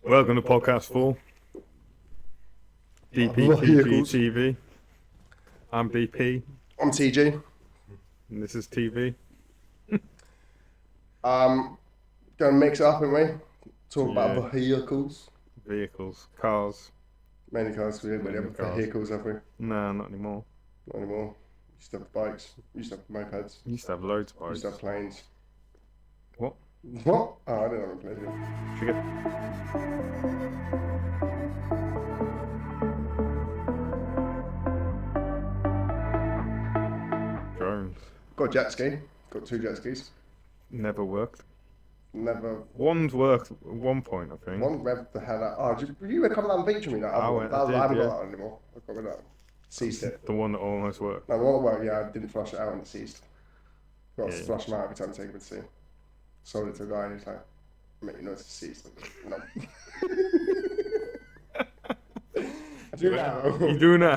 Welcome to Podcast 4, Vehicles. DPTG TV. I'm BP, I'm TG. and this is TV. Gonna mix it up, aren't we? Talk Yeah. about vehicles. Vehicles, cars. Mainly cars, we didn't really Mainly have cars. vehicles, have we? Nah, not anymore. Not anymore. Used to have bikes, used to have mopeds, Used to have loads of bikes. used to have planes. What? What? Oh, I didn't have a plane. Forget. Drones. Got a jet ski. Got 2 jet skis. Never worked. Never. One's worked at one point, I think. One revved the hell out. Oh, you were coming down the beach with me that other one. I did, haven't yeah. got that anymore. I've got rid of that. Seized it. The one that almost worked. No, the one that worked, yeah, I didn't flush it out and it seized. Got to Yeah. flush them out every time I take them to sea. Sold it to a guy and he's like, mate, you know it's seized. No. I do now. You do now.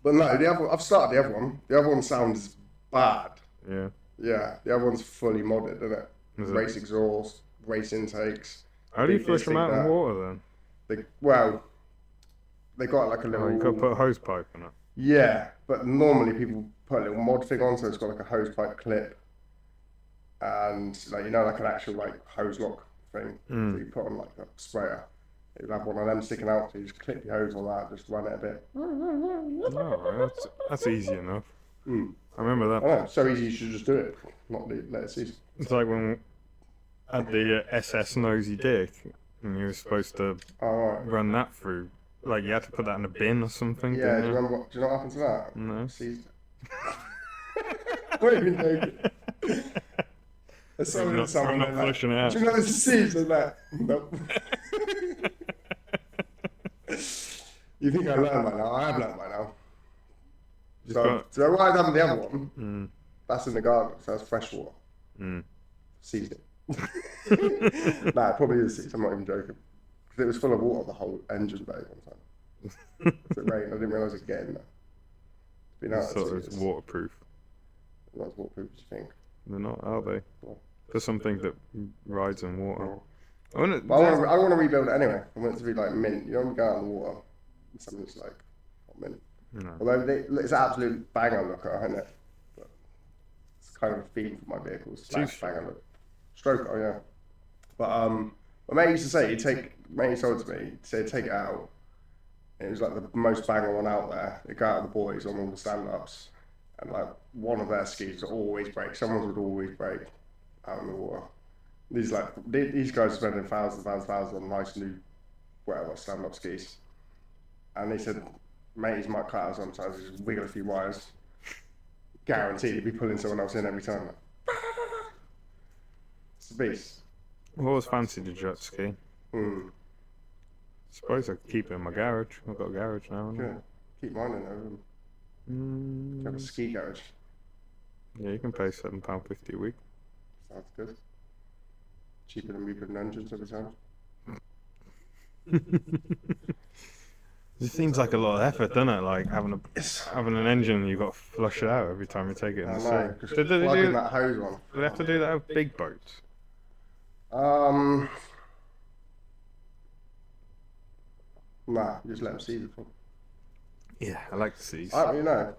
But no, I've started the other one. The other one sounds bad. Yeah. Yeah, the other one's fully modded, isn't it? Is it? Race exhaust, race intakes. How do you Big flush this, them big out in that. water then? They got like a little. Oh, you got to put a hose pipe in it. Yeah, but normally people put a little mod thing on, so it's got like a hose pipe clip, and like like an actual like hose lock thing. So you put on like a sprayer. You'll have one of them sticking out, so you just clip your hose on that, just run it a bit. Alright, that's easy enough. I remember I that. know, so easy you should just do it, not let it cease. It's like when at the SS Nosy Dick, and you were supposed to Oh, right. run that through. Like you had to put that in a bin or something. Yeah, didn't do you remember do you know what happened to that? No. Seized it. Not even joking. There's I'm not flushing it out. Do you know there's a seized in that? Nope. You think I learned by now? I have learned by now. So what I've done with the other one, that's in the garden, so that's fresh water. Seized it. Nah, it probably is seized, I'm not even joking. Because it was full of water, the whole engine bay one time. So it rained, I didn't realise it was getting there. Been out So it's waterproof. Not as waterproof as you think. They're not, are they? No. For something that rides in water. No. I wanna, But I want to rebuild it anyway. I want it to be like mint. You don't go out in the water and something's like not mint. No. Although it's an absolute banger looker, isn't it? But it's kind of a theme for my vehicles. Banger look. Stroke, oh yeah. But my mate used to say, mate told me, he said take it out. And it was like the most banger one out there. They go out with the boys on all the stand-ups. And like one of their skis would always break. Someone's would always break out in the water. These guys are spending thousands on nice new whatever stand-up skis. And they said, mateys might cut out sometimes, just wiggle a few wires. Guaranteed he'd be pulling someone else in every time. It's a beast. I've always fancied a jet ski. Suppose I could keep it in my garage. I've got a garage now. haven't I? Good. Keep mine in there. You have a ski garage. Yeah, you can pay £7.50 a week. Sounds good. Cheaper than rebuilding engines every time. It seems like a lot of effort, doesn't it? Like having an engine, you've got to flush it out every time you take it in I the know, sea. because Do they plugging that hose on. do they have to do that with big boats? Nah, you just let them see the thing. Yeah, I like the seas. I don't really know.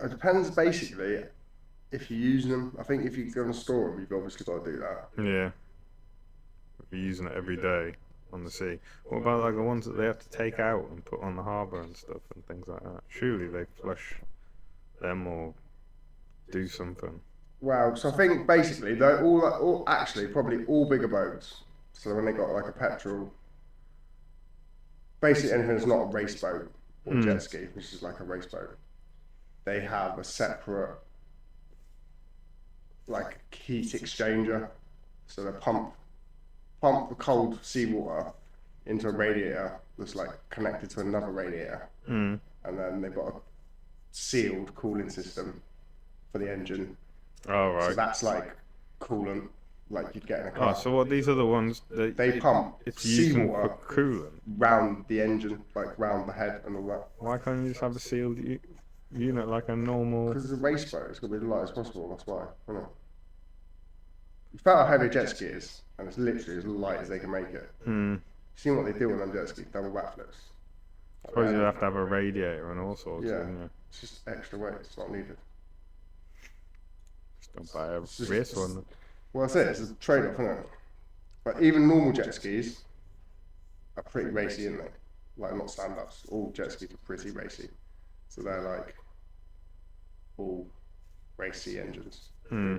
It depends basically if you're using them. I think if you're going to store them, you've obviously got to do that. Yeah. If you're using it every day on the sea. What about like the ones that they have to take out and put on the harbour and stuff and things like that? Surely they flush them or do something. Well, so I think basically they're all actually probably all bigger boats. So when they got like a petrol, basically anything that's not a race boat or jet ski, which is like a race boat, they have a separate like heat exchanger. So they pump the cold seawater into a radiator that's like connected to another radiator, and then they've got a sealed cooling system for the engine. Oh, right. So that's like coolant, like you'd get in a car. Oh, so what, these are the ones that They pump it's used for seawater coolant? round the engine, like round the head and all that. Why can't you just have a sealed unit like a normal... Because it's a race boat, it's got to be as light as possible, that's why, isn't it? You felt how heavy a jet ski is, and it's literally as light as they can make it. Hmm. You seen what they do on them jet skis? Double backflips. I suppose you'd have to have a radiator and all sorts, Yeah, wouldn't you? it's just extra weight. It's not needed. Just don't buy a It's just- race one. Well, that's it. It's a trade-off, isn't it? But even normal jet skis are pretty racy, aren't they? Like not stand-ups. All jet skis are pretty racy. So they're like all racy engines. Hmm.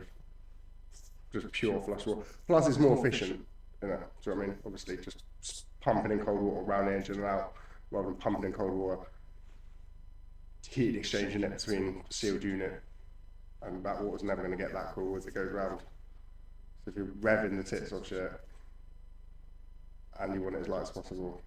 Just pure flush water. Plus, it's more efficient. You know, do you know what I mean? Obviously, just pumping in cold water around the engine and out, rather than pumping in cold water, heat exchanging it between the sealed unit, and that water's never going to get that cool as it goes round. So if you're revving the tits off shit, and you want it as light as possible,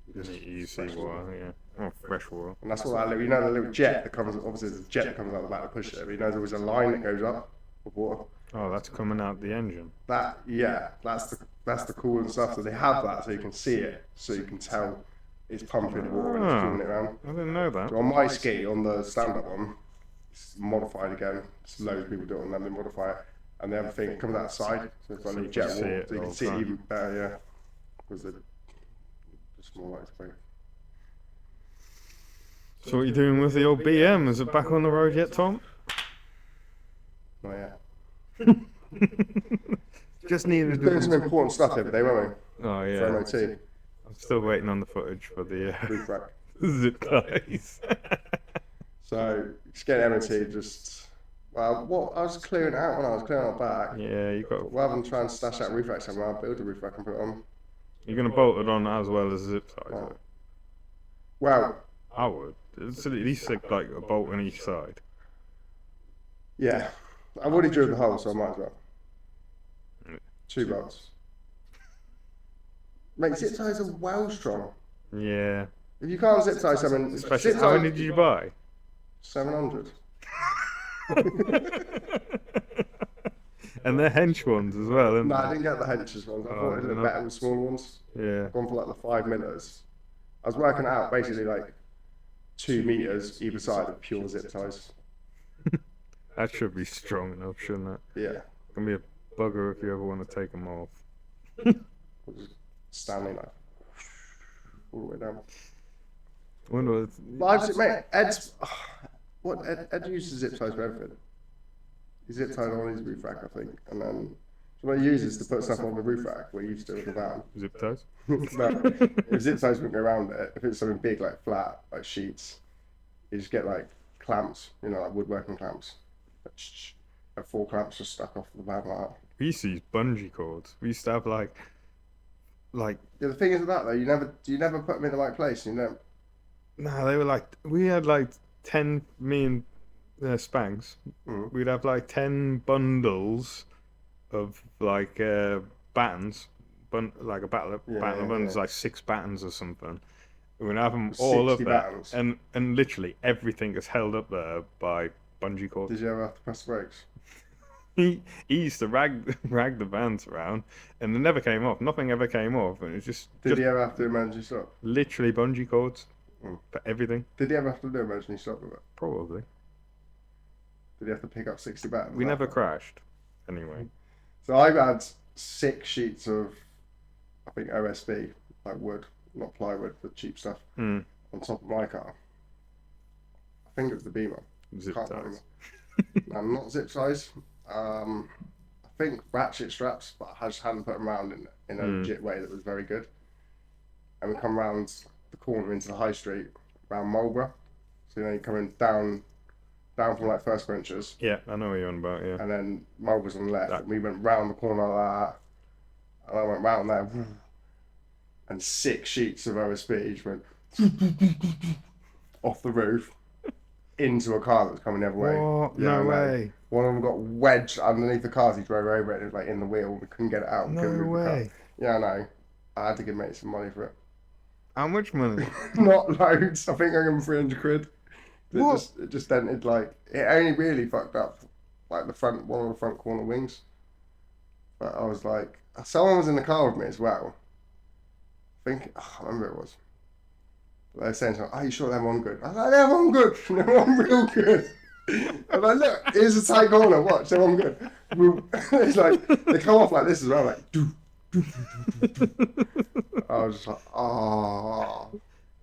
you just Easy fresh water, yeah. Oh, fresh water. And that's what that little, you know, the little jet that comes. Obviously, there's a jet that comes out the back to push it. But you know, there was a line that goes up with water. Oh, that's coming out the engine. That that's the cool and stuff. So they have that, so you can see it, so you can tell it's pumping water and it's cooling it around. I didn't know that. So on my ski, on the stand-up one, it's modified again. There's loads of people do it on them. They modify it, and the other thing comes out the side, so it's got a little jet see water, it so you all can the see it time. even better. Yeah, because they're just more like to So what are you doing with the old BM? Is it back on the road yet, Tom? Oh yeah. Just needed Doing to... some important stuff the other day, weren't Oh, we? yeah. For MOT, I'm still waiting on the footage for the roof rack. zip ties. So just getting MOT, just well, I was clearing it out when I was clearing out back. Yeah, you got... Rather than try and stash that roof rack somewhere, I'll build a roof rack and put it on. You're going to bolt it on as well as zip ties? Oh. Well, I would. It's at least like a bolt on each side. yeah, I've already drilled the hole, so I might as well. 2 bolts. Mate, zip ties are well strong. Yeah. If you can't zip tie something, Especially, zip how tie many did you buy? 700. And they're hench ones as well, isn't No, I they? didn't get the henches ones. I Oh, thought it I was a don't bit know. better with small ones. Yeah. Gone for like the 5 millers. I was working it out basically like 2 meters either side of pure zip ties. That should be strong enough, shouldn't it? Yeah, Can be a bugger if you ever want to take them off. just standing like all the way down. Wonder what But I've mate, Ed's Ed uses zip ties for everything. He zip tied on his roof rack, I think, and then what he uses to put stuff on the roof rack, what he used to do with the van. zip ties? No, if zip ties wouldn't go around it, if it's something big like flat, like sheets, you just get like clamps, you know, like woodworking clamps. Like 4 clamps just stuck off the van like that. We used to use bungee cords. We used to have like Yeah, the thing is with that though, you never put them in the right place. You know, nah, they were like, we had like 10, me and Spanks, Mm. we'd have like 10 bundles of like battens, like a batten of buttons, yeah. like 6 battens or something. We'd have them all up 60 there, battens. and literally everything is held up there by bungee cords. did you ever have to press the brakes? He used to rag the vans around, and they never came off. Nothing ever came off, and it was just Did he ever have to do emergency stop? literally bungee cords Mm. for everything. Did he ever have to do emergency stop with it? Probably. Did he have to pick up 60 battens? We never crashed. Anyway. So I've had 6 sheets of, I think, OSB, like wood, not plywood, but cheap stuff, Hmm. on top of my car. I think it was the Beamer. Zip Can't ties. remember. Not zip ties. I think ratchet straps, but I just hadn't put them around in a legit way that was very good. And we come round the corner into the high street, around Marlborough. So you know, you're coming down from like First Ventures, Yeah, I know what you're on about. Yeah. and then Marlborough's on the left. That- And we went round the corner like that, and I went round there, and 6 sheets of OSB just went off the roof into a car that was coming the other way. What? Yeah, I No know. way. One of them got wedged underneath the car as he drove over it. It was like in the wheel. We couldn't get it out. We couldn't No move the car. way. Yeah, I know. I had to give mate some money for it. How much money? Not loads. I think I gave him 300 quid. What? It just dented like it only really fucked up like one of the front corner wings. But I was like, someone was in the car with me as well. I think I can't remember who it was. But they were saying something, "Are you sure they're one good?" I was like, "They're one good. They're one real good." I was like, "Look, here's a tight corner. Watch, they're one good." It's like they come off like this as well, like. Doo, doo, doo, doo, doo. I was just like, oh.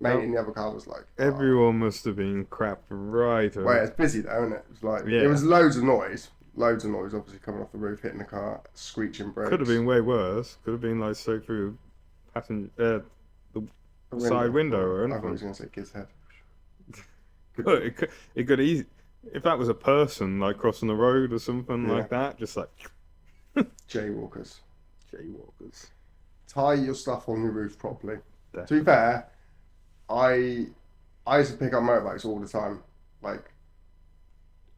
Mate That, in the other car was like, oh. everyone must have been crap right Well, up. it's busy though, isn't it? It was like it Yeah. was loads of noise, obviously coming off the roof, hitting the car, screeching Could have brakes, been way worse. Could have been like straight through the a side window. window Oh, or I thought he was anything. going to say kid's head. It could easy. If that was a person like crossing the road or something Yeah. like that, just like Jaywalkers. jaywalkers. Tie your stuff on your roof properly. To Definitely. be fair, I used to pick up motorbikes all the time, like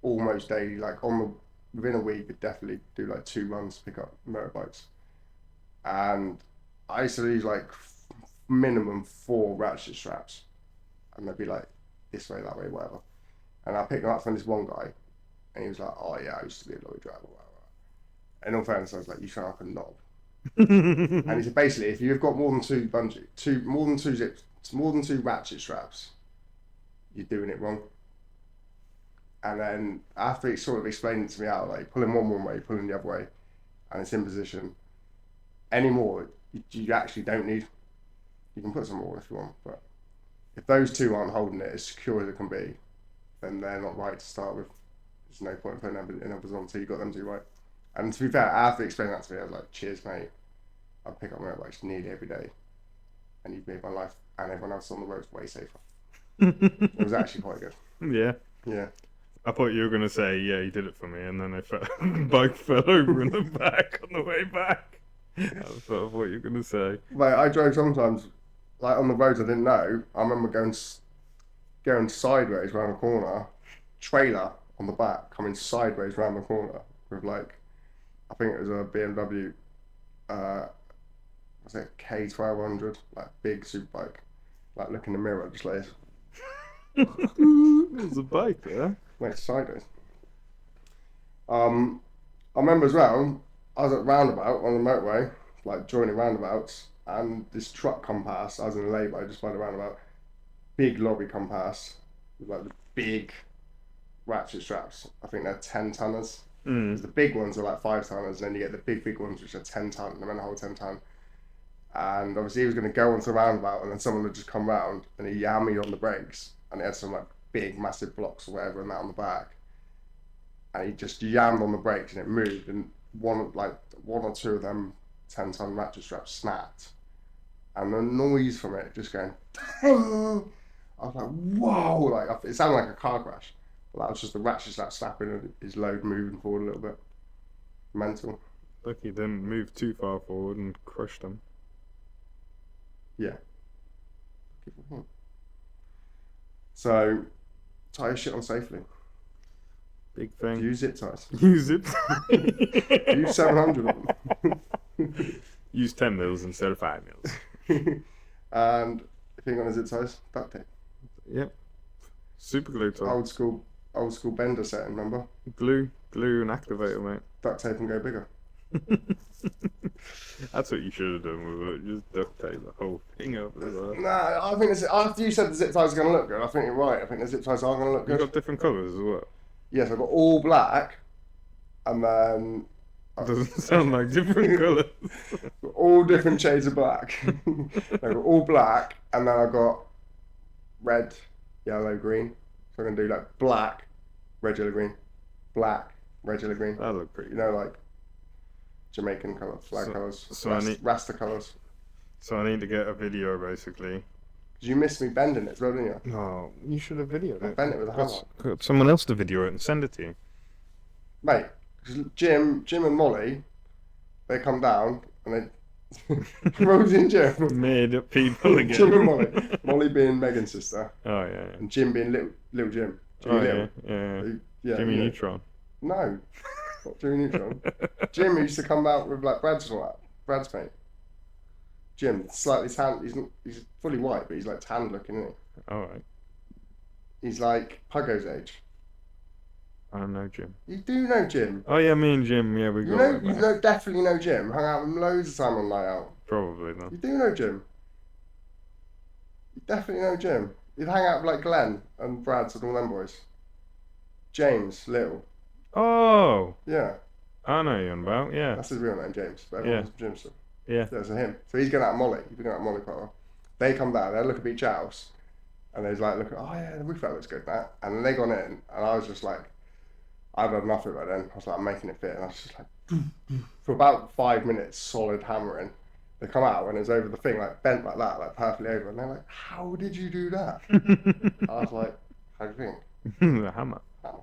almost daily. Like within a week, I'd definitely do like 2 runs to pick up motorbikes, and I used to use like minimum 4 ratchet straps, and they'd be like this way, that way, whatever. And I picked them up from this one guy, and he was like, "Oh yeah, I used to be a lorry driver." Blah, blah, blah. In all fairness, I was like, "You sound like a knob." And he said, basically, if you've got more than more than two ratchet straps, you're doing it wrong. And then after he sort of explained it to me out, like pulling one way, pulling the other way, and it's in position. Anymore, you actually don't need. You can put some more if you want, but if those two aren't holding it as secure as it can be, then they're not right to start with. There's no point in putting others on until you got them two right. And to be fair, after he explained that to me, I was like, "Cheers, mate. I pick up motorbikes nearly every day, and you've made my life and everyone else on the road way safer." It was actually quite good. Yeah. Yeah. I thought you were gonna say, yeah, he did it for me, and then bike fell over in the back on the way back. That's what I thought you were gonna say. Like I drove sometimes, like on the roads I didn't know. I remember going sideways around a corner, trailer on the back coming sideways around the corner with like, I think it was a BMW, was it K1200, like big super bike, like look in the mirror just like this. There's a bike there. Went sideways. I remember as well, I was at roundabout on the motorway, like joining roundabouts, and this truck come past. I was in a lay-by just by the roundabout. Big lorry come past with like the big ratchet straps. I think they're 10 tonners. The big ones are like 5 tonners, and then you get the big ones which are 10 ton. They're meant to hold 10 ton. And obviously he was going to go onto the roundabout, and then someone had just come round, and he yammed me on the brakes, and it had some like big massive blocks or whatever and that on the back. And he just yammed on the brakes and it moved, and one or two of them 10 ton ratchet straps snapped, and the noise from it just going. I was like, whoa! Like it sounded like a car crash, but that was just the ratchet strap snapping and his load moving forward a little bit. Mental. Lucky he didn't move too far forward and crushed him. Yeah. So tie your shit on safely. Big thing. Use zip ties. Use it. Use 700 of them. Use 10 mils instead of 5 mils. And if you're gonna zip ties, duct tape. Yep. Super glue top. Old school bender setting, remember? Glue and activator, mate. Duct tape and go bigger. That's what you should have done with it. Just duct tape the whole thing up as well. Nah, I think after you said the zip ties are gonna look good, I think you're right. I think the zip ties are gonna look You've good. got different colours as well. Yes, I've got all black, and then Doesn't sound like different colours. all different shades of black. I've got all black, and then I've got red, yellow, green. So I'm gonna do like black, red, yellow, green, black, red, yellow, green. That look pretty You know, like Jamaican colour, flag colours, Rasta colours. So I need to get a video basically. Because you missed me bending it as well, didn't you? Oh, you should have videoed I it. bent it with a hammer. Got someone else to video it and send it to you. Mate, 'cause Jim and Molly, they come down and they Rosie and Jim. Made up people again. Jim and Molly. Molly being Megan's sister. Oh yeah. And Jim being little Jim. Jimmy Oh Little. yeah. Jimmy you know. Neutron. No, not Jimmy Neutron. Jim used to come out with like Brad's and all that. Brad's paint. Jim, slightly tan. He's fully white, but he's like tan looking, isn't he? All right. He's like Puggo's age. I don't know Jim. You do know Jim. Oh yeah, me and Jim. Yeah, we You got. know, definitely know Jim. Hung out with him loads of time on night out. Probably not. You do know Jim. You definitely know Jim. You'd hang out with like Glenn and Brad's and all them boys. James, Little. Oh. Yeah. I know you're on about, yeah. That's his real name, James. But everyone Yeah. calls him Jimson. Yeah. Yeah, so him. So he's going out Molly. He's been going out Molly quite a while. They come down, they look at each house, and they're like, look, oh yeah, the roof out looks good, that. And then they gone in, and I was just like, I'd had nothing by then. I was like, I'm making it fit, and I was just like, for about 5 minutes, solid hammering. They come out, and it's over the thing, like bent like that, like perfectly over. And they're like, how did you do that? I was like, how do you think? The hammer. Hammer.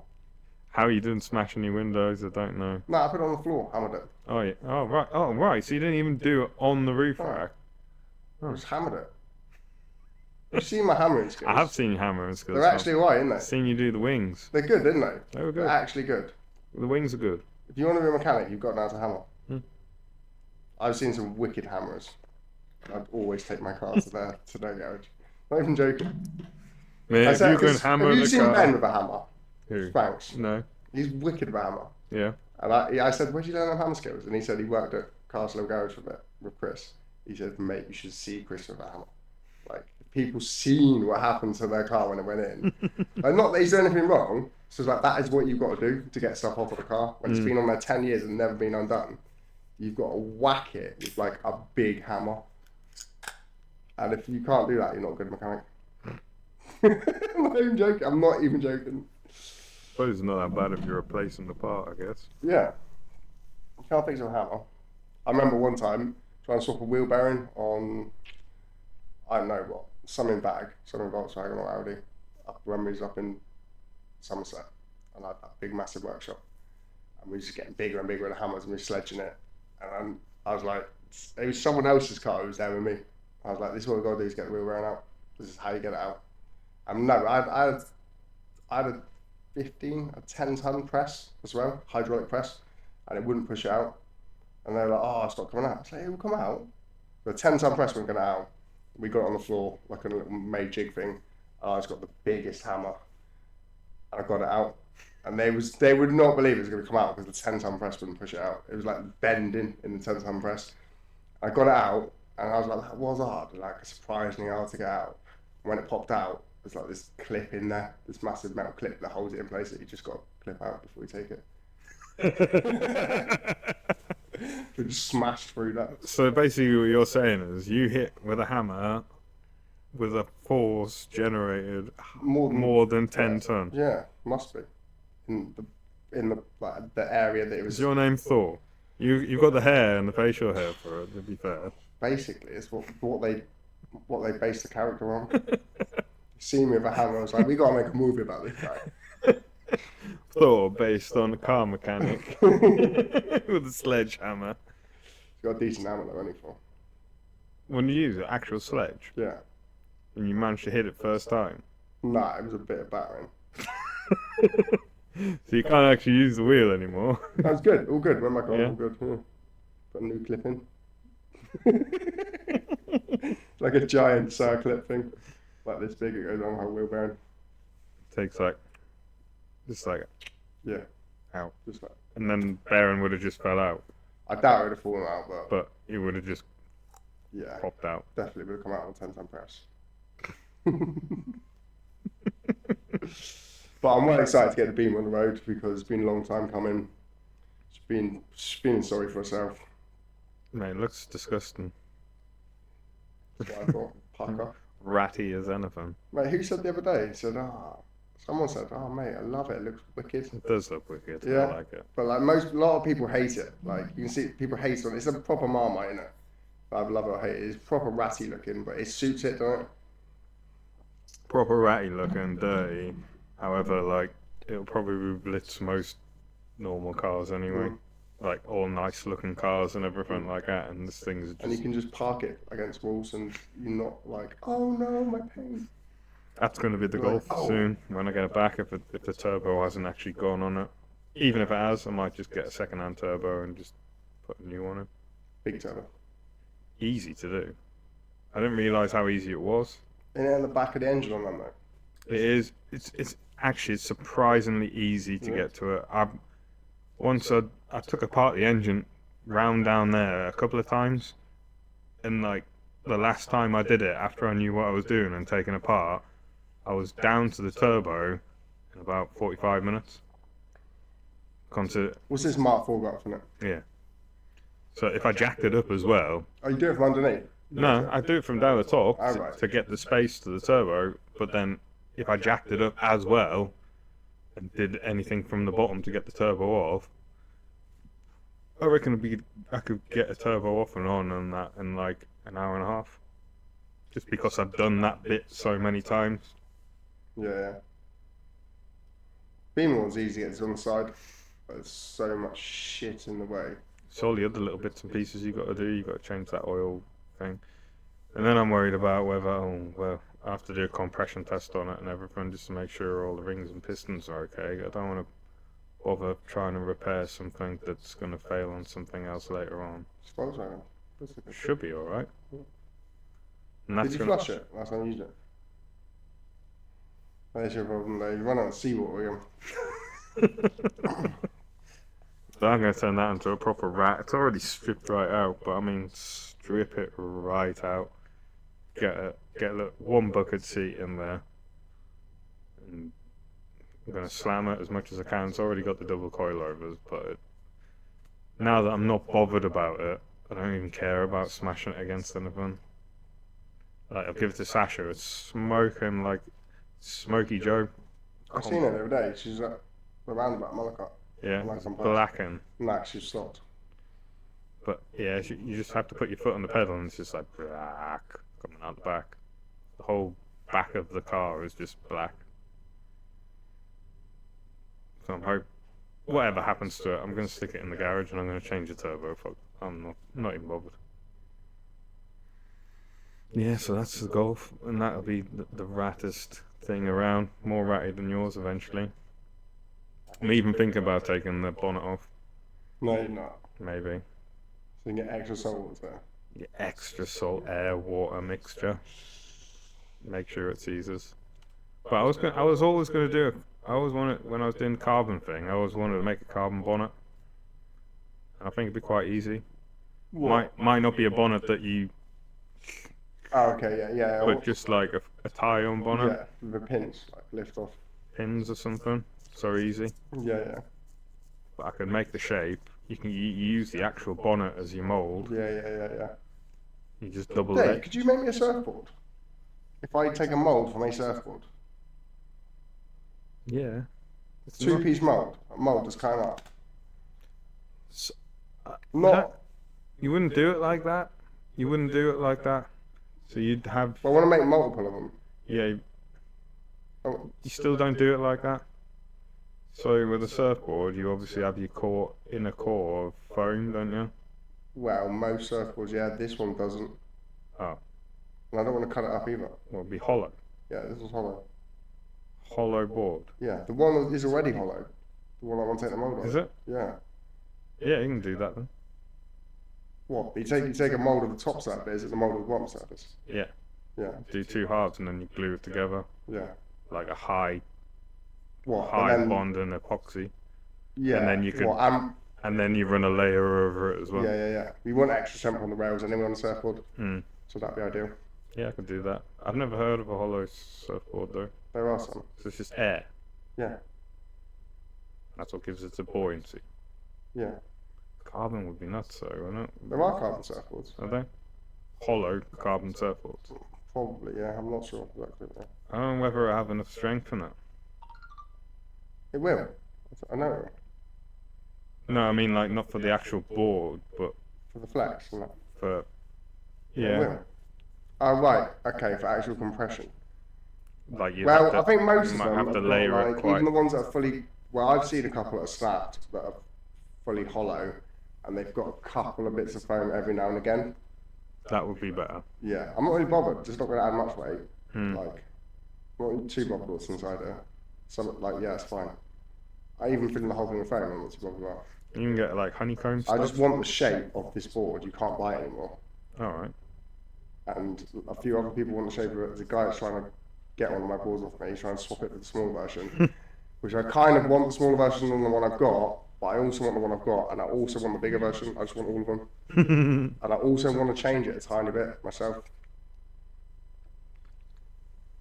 How you didn't smash any windows, I don't know. No, I put it on the floor, hammered it. Oh, yeah. Oh, right. Oh, right. So you didn't even do it on the roof Oh. rack. I just hammered it. You've seen my hammering skills. I have seen you hammering skills. They're actually alright, aren't they? I've seen you do the wings. They're good, didn't they? They were good. They're actually good. The wings are good. If you want to be a mechanic, you've got to know how to hammer. Hmm. I've seen some wicked hammerers. I'd always take my car to their garage. Not even joking. Man, if you can hammer have you the seen car. Ben with a hammer? Who? Spanks. No. He's wicked with a hammer. Yeah. And I said, where'd you learn hammer skills? And he said he worked at Castle Garage for a bit with Chris. He said, mate, you should see Chris with a hammer. Like, people seen what happened to their car when it went in. Like, not that he's done anything wrong. So it's like, that is what you've got to do to get stuff off of the car. When it's been on there 10 years and never been undone, you've got to whack it with like a big hammer. And if you can't do that, you're not a good mechanic. I'm not even joking. I'm not even joking. I suppose it's not that bad if you're replacing the part, I guess. Yeah. You can't fix it with a hammer. I remember one time trying to swap a wheel bearing on, I don't know what, something Volkswagen or Audi, when we was up in Somerset, and I had that big massive workshop, and we were just getting bigger and bigger with the hammers, and we were sledging it, and I was like, it was someone else's car who was there with me. I was like, this is what we've got to do, is get the wheel bearing out. This is how you get it out. And no, I had a 10-ton press as well, hydraulic press, and it wouldn't push it out. And they were like, oh, it's not coming out. I was like, it will come out. The 10-ton press wouldn't get out. We got it on the floor, like a little made jig thing. And I just got the biggest hammer. And I got it out. And they would not believe it was going to come out because the 10-ton press wouldn't push it out. It was like bending in the 10-ton press. I got it out, and I was like, that was hard. Like, surprisingly hard to get out. And when it popped out, there's like this clip in there, this massive metal clip that holds it in place that you just got to clip out before you take it. We just smashed through that. So basically what you're saying is you hit with a hammer with a force generated more than 10 ton. Yeah, must be. In the like, the area that it was. Is your name Thor? You've got the hair and the facial hair for it, to be fair. Basically, it's what they based the character on. See me with a hammer, I was like, we gotta make a movie about this guy. Thor based on a car mechanic with a sledgehammer. He's got a decent hammer though, only for. When you use an actual sledge Yeah. and you managed to hit it first time. Nah, it was a bit of battering. So you can't actually use the wheel anymore. That was good, all good. Went back on, Yeah. all good. Yeah. Put a new clip in. Like a giant circlip thing. Like this big, it goes on the whole wheel bearing. Takes like, just like, Yeah. out. Just like. And then bearing would have just fell out, I doubt it would have fallen out, but it would have just yeah, popped out. definitely would have come out on a 10-ton press. But I'm well excited to get the beam on the road because it's been a long time coming. It's been sorry for herself. Mate, it looks disgusting. That's what I thought. Pucker. Ratty as anything. Mate, who said the other day? He said, someone said, mate, I love it. It looks wicked. It does look wicked. Yeah. I like it. But like a lot of people hate it. Like you can see people hate it. It's a proper Marmite, isn't it? I love it or hate it. It's proper ratty looking, but it suits it, doesn't it? Proper ratty looking, dirty. However, like, it'll probably blitz most normal cars anyway. Like, all nice looking cars and everything like that. And this thing's just. And you can just park it against walls and you're not like, oh no, my pain. That's going to be the goal soon when I get it back. If the turbo hasn't actually gone on it. Even if it has, I might just get a second-hand turbo and just put a new one in. Big turbo. Easy to do. I didn't realise how easy it was. And then the back of the engine on that, though. It is. It's actually surprisingly easy to get to it. I took apart the engine round down there a couple of times, and like the last time I did it, after I knew what I was doing and taking apart, I was down to the turbo in about 45 minutes. consider. What's this Mark 4 got from it? Yeah. So if I jacked it up as well. Oh, you do it from underneath? No, I do it from down the top Oh, right. to get the space to the turbo, but then if I jacked it up as well and did anything from the bottom to get the turbo off, I reckon I could get a turbo off and on that in like an hour and a half. Just because I've done that bit so many times. Yeah. Beam one's easy to get on the side, but there's so much shit in the way. It's all the other little bits and pieces you got to do. You got to change that oil thing, and then I'm worried about whether I have to do a compression test on it and everything just to make sure all the rings and pistons are okay. I don't want to bother trying to repair something that's going to fail on something else later on. Suppose so. Should be all right. Did you flush it last time you used it? There's your problem though. You run out of seawater again. So I'm going to turn that into a proper rat. It's already stripped right out, but I mean, strip it right out. Get one bucket seat in there. And I'm going to slam it as much as I can. It's already got the double coilovers, but now that I'm not bothered about it, I don't even care about smashing it against anything. Like, I'll give it to Sasha. It's smoking like Smoky Joe. I seen her the other day. She's at the roundabout Malacca. Yeah, it's blacking. Nah, she's stopped. But yeah, you just have to put your foot on the pedal and it's just like black coming out the back. The whole back of the car is just black. So I'm hoping, whatever happens to it, I'm going to stick it in the garage and I'm going to change the turbo. I'm not even bothered. Yeah, so that's the Golf, and that'll be the rattest thing around. More ratty than yours eventually. I'm even thinking about taking the bonnet off. No, you're not. Maybe. So you can get extra salt there. Your extra salt air water mixture. Make sure it seizes. But I was always gonna do it. I always wanted, when I was doing the carbon thing, I always wanted to make a carbon bonnet. And I think it'd be quite easy. Might not be a bonnet that you. Oh, okay, yeah. But just like a tie-on bonnet. Yeah, with a pinch, like lift off. Pins or something. So easy. Yeah. But I could make the shape. You can use the actual bonnet as your mould. Yeah. You just double Dave, it. could you make me a surfboard? If I take a mould from a surfboard. Yeah. Two-piece mould. A mould that's kind of You wouldn't do it like that. You wouldn't do it like that. So you'd have. I want to make multiple of them. Yeah. You still don't do it like that. So with a surfboard, you obviously have your inner core of foam, don't you? Well, most surfboards, yeah. This one doesn't. Oh. And I don't want to cut it up either. Well, it'd be hollow. Yeah, this is hollow. Hollow board. Yeah, the one that is already hollow. The one I want to take the mould off. Is it? Yeah. Yeah, you can do that then. What? You take a mould of the top surface and the mould of the bottom surface? Yeah. Yeah. Do two halves and then you glue it together. Yeah. Like a high What? bond and epoxy. Yeah. And then you can. And then you run a layer over it as well. Yeah. You want extra temp on the rails anyway on the surfboard. So that'd be ideal. Yeah, I could do that. I've never heard of a hollow surfboard though. There are some. So it's just air. Yeah. That's what gives it the buoyancy. Yeah. Carbon would be nuts though, wouldn't it? There are carbon surfboards. Are they? Hollow carbon surfboards. Probably, yeah. I'm not sure exactly. I don't know whether I have enough strength in it. It will. I know. No, I mean like not for the actual board, but For the flex and that. for It yeah, will. Oh, right. Okay, for actual compression. like you. Well, I think most you of might them have to have got, layer it like, quite. even the ones that are fully. Well, I've seen a couple that are snapped that are fully hollow, and they've got a couple of bits of foam every now and again. That would be better. Yeah, I'm not really bothered. Just not going to add much weight. Like, not really too bothered what's inside there. Some yeah, it's fine. I even fill in the whole thing with foam. I'm not too bothered about. You can get like honeycomb stuff. I just want the shape of this board. You can't buy it anymore. All right. And a few other people want the shape of it. There's a guy that's trying to get one of my boards off me. He's trying to swap it for the small version, which I kind of want the smaller version than the one I've got, but I also want the one I've got, and I also want the bigger version. I just want all of them. And I also want to change it a tiny bit myself.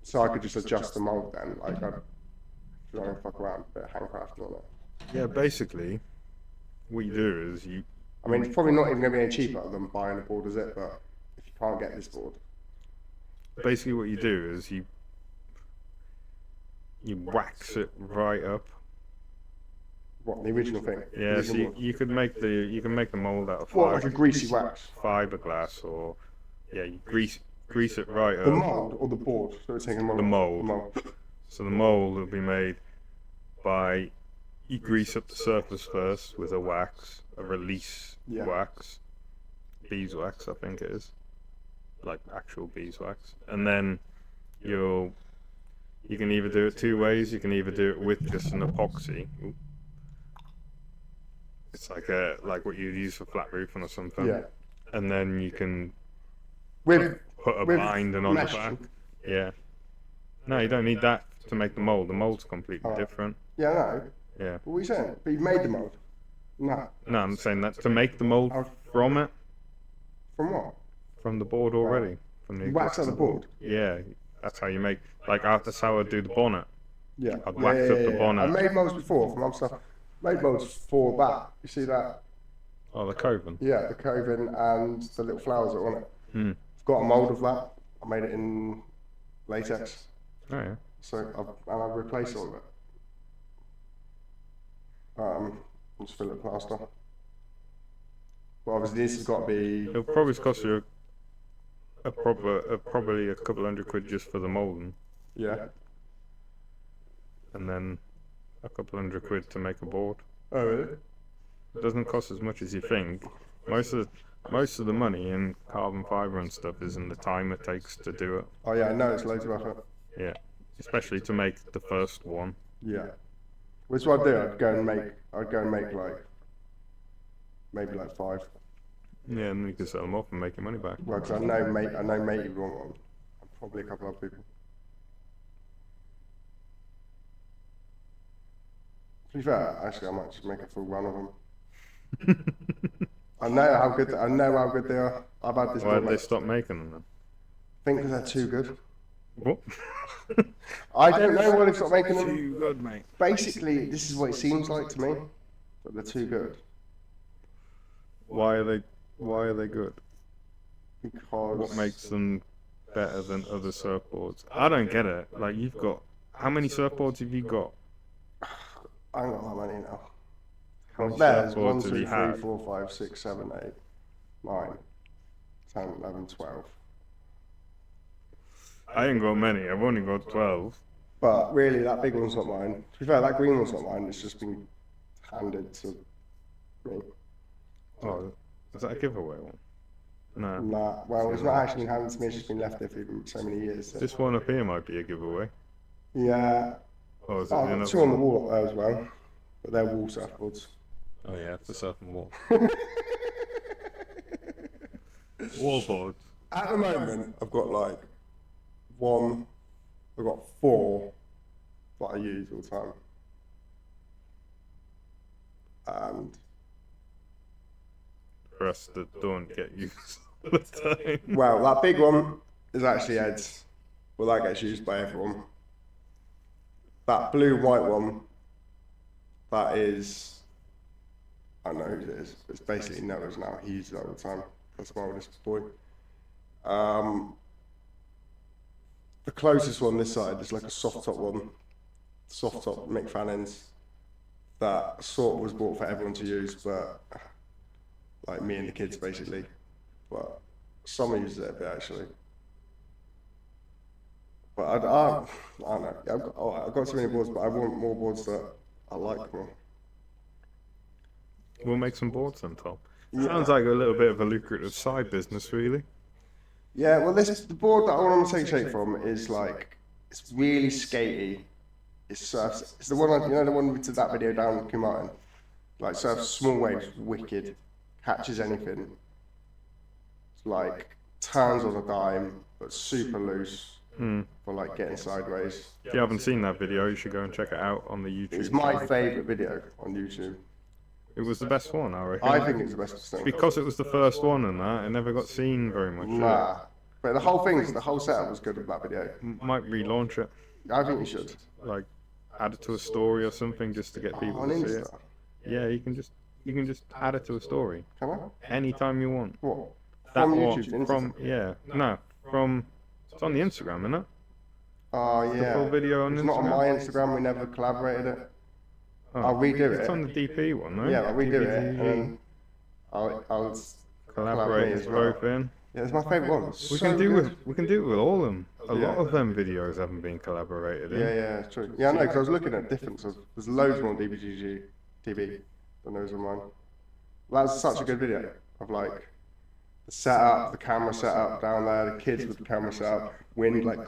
So I could just adjust the mold then. Like, I don't fuck around, a bit of handcrafting on it. Yeah, basically, what you do is you I mean, it's probably not even going to be any cheaper than buying a board, is it? But if you can't get this board, basically what you do is you wax it right up. what, the original thing? The Yeah, so original board? you can make the mold out of What, like a greasy wax? fiberglass, or yeah, you grease it right The up. mold or the board? So it's taking a mold. The mold. The mold. So the mold will be made by you grease up the surface first with a wax, a release Yeah. wax, beeswax, I think it is, like actual beeswax, and then you can either do it two ways. You can either do it with just an epoxy. Ooh. It's like what you'd use for flat roofing or something. Yeah. And then you can With put a with binding on the mesh. back. Yeah. No, you don't need that to make the mold. The mold's completely Alright. different. Yeah, no. Yeah. What were you saying? But you made the mold. No. No, I'm saying that to make the mold from it, From what? from the board already. From the You wax out the existing board. Yeah, that's how you make. That's how I do the bonnet. Yeah. I'd wax up the bonnet. I made molds before from other stuff. Made molds for that. You see that? Oh, the coving. Yeah, the coving and the little flowers that are on it. Hmm. I've got a mold of that. I made it in latex. Oh yeah. So I've replaced all of it. Just fill it with plaster. Well, obviously this has got to be. It'll probably cost you probably a couple £100 just for the moulding, Yeah. and then a couple £100 to make a board. Oh really? It doesn't cost as much as you think. Most of the money in carbon fibre and stuff is in the time it takes to do it. Oh yeah, I know it's loads of effort. Yeah, especially to make the first one. Yeah. Which is what I'd do. I'd go and make like maybe like 5. Yeah, and you can sell them off and make your money back. Well, because I know mate would want one, and probably a couple other people. To be fair, actually, I might just make a full run of them. I know how good they are. I've had this. Why did board, they mate. stop making them then? I think because they're too good. What? I don't know why they've stopped making them. Too good, mate. Basically, this is what it seems like to me. But they're too good. Why are they good? Because What makes them better than other surfboards? I don't get it. Like, you've got how many surfboards have you got? I haven't got that many now. How many There's 1, surfboards 2, have you 3, had? 4, 5, 6, 7, 8, 9, 10, 11, 12. I ain't got many. I've only got 12. But really, that big one's not mine. To be fair, that green one's not mine. It's just been handed to me. Oh, is that a giveaway one? No. Nah, well, it's not actually been handed to me. It's just been left there for so many years. So. This one up here might be a giveaway. Yeah. Oh, is it I've the got other 2 on the one? wall up there as well. But they're wall surfboards. Oh yeah, it's the surfing wall. Wallboards. At the moment, I've got like 4 that I use all the time. And The rest that don't get used all the time. well, that big one is actually Ed's. Well, that gets used by everyone. That blue white one, that is, I don't know whose it is. It's basically Noah's now. He uses that all the time. That's my oldest boy. The closest one this side is like a soft top one, soft top Mick Fanning's. That sort of was bought for everyone to use, but like me and the kids basically. But summer uses it a bit actually. But I don't know. I've got so many boards, but I want more boards that I like more. We'll make some boards then, Tom. Yeah. Sounds like a little bit of a lucrative side business, really. Yeah, well, the board that I want to take shape from is like it's really skatey. It surfs. It's the one the one we did that video down in Kumartin. Like surfs small waves, wicked, catches anything. It's like turns on a dime, but super loose for like getting sideways. If you haven't seen that video, you should go and check it out on the YouTube. It's my favourite video on YouTube. It was the best one, I reckon. I think it's the best thing. Because it was the first one and that, it never got seen very much. Nah, but the whole setup was good with that video. Might relaunch it. I think you should. Like, add it to a story or something just to get people on to see it. Insta. Yeah, you can just add it to a story Can I? anytime you want. What? That From one YouTube to Instagram? from yeah no from it's on the Instagram, isn't it? Oh The yeah. full video on It's not on Instagram. my Instagram. We never collaborated it. Oh, I'll redo it's it. on the DP one, right? Yeah, I'll redo it, and DPGG. then I'll Collaborate us as well. both in. Yeah, it's my favourite one. It's We so can do good. we can do it with all of them. A lot Yeah. of them videos haven't been collaborated in. Yeah, it's true. Yeah, I know, because I was looking at difference of, there's loads more on DBGG TV than those on mine. That's such a good video of like the setup, the camera setup down there, the kids with the camera setup, wind like,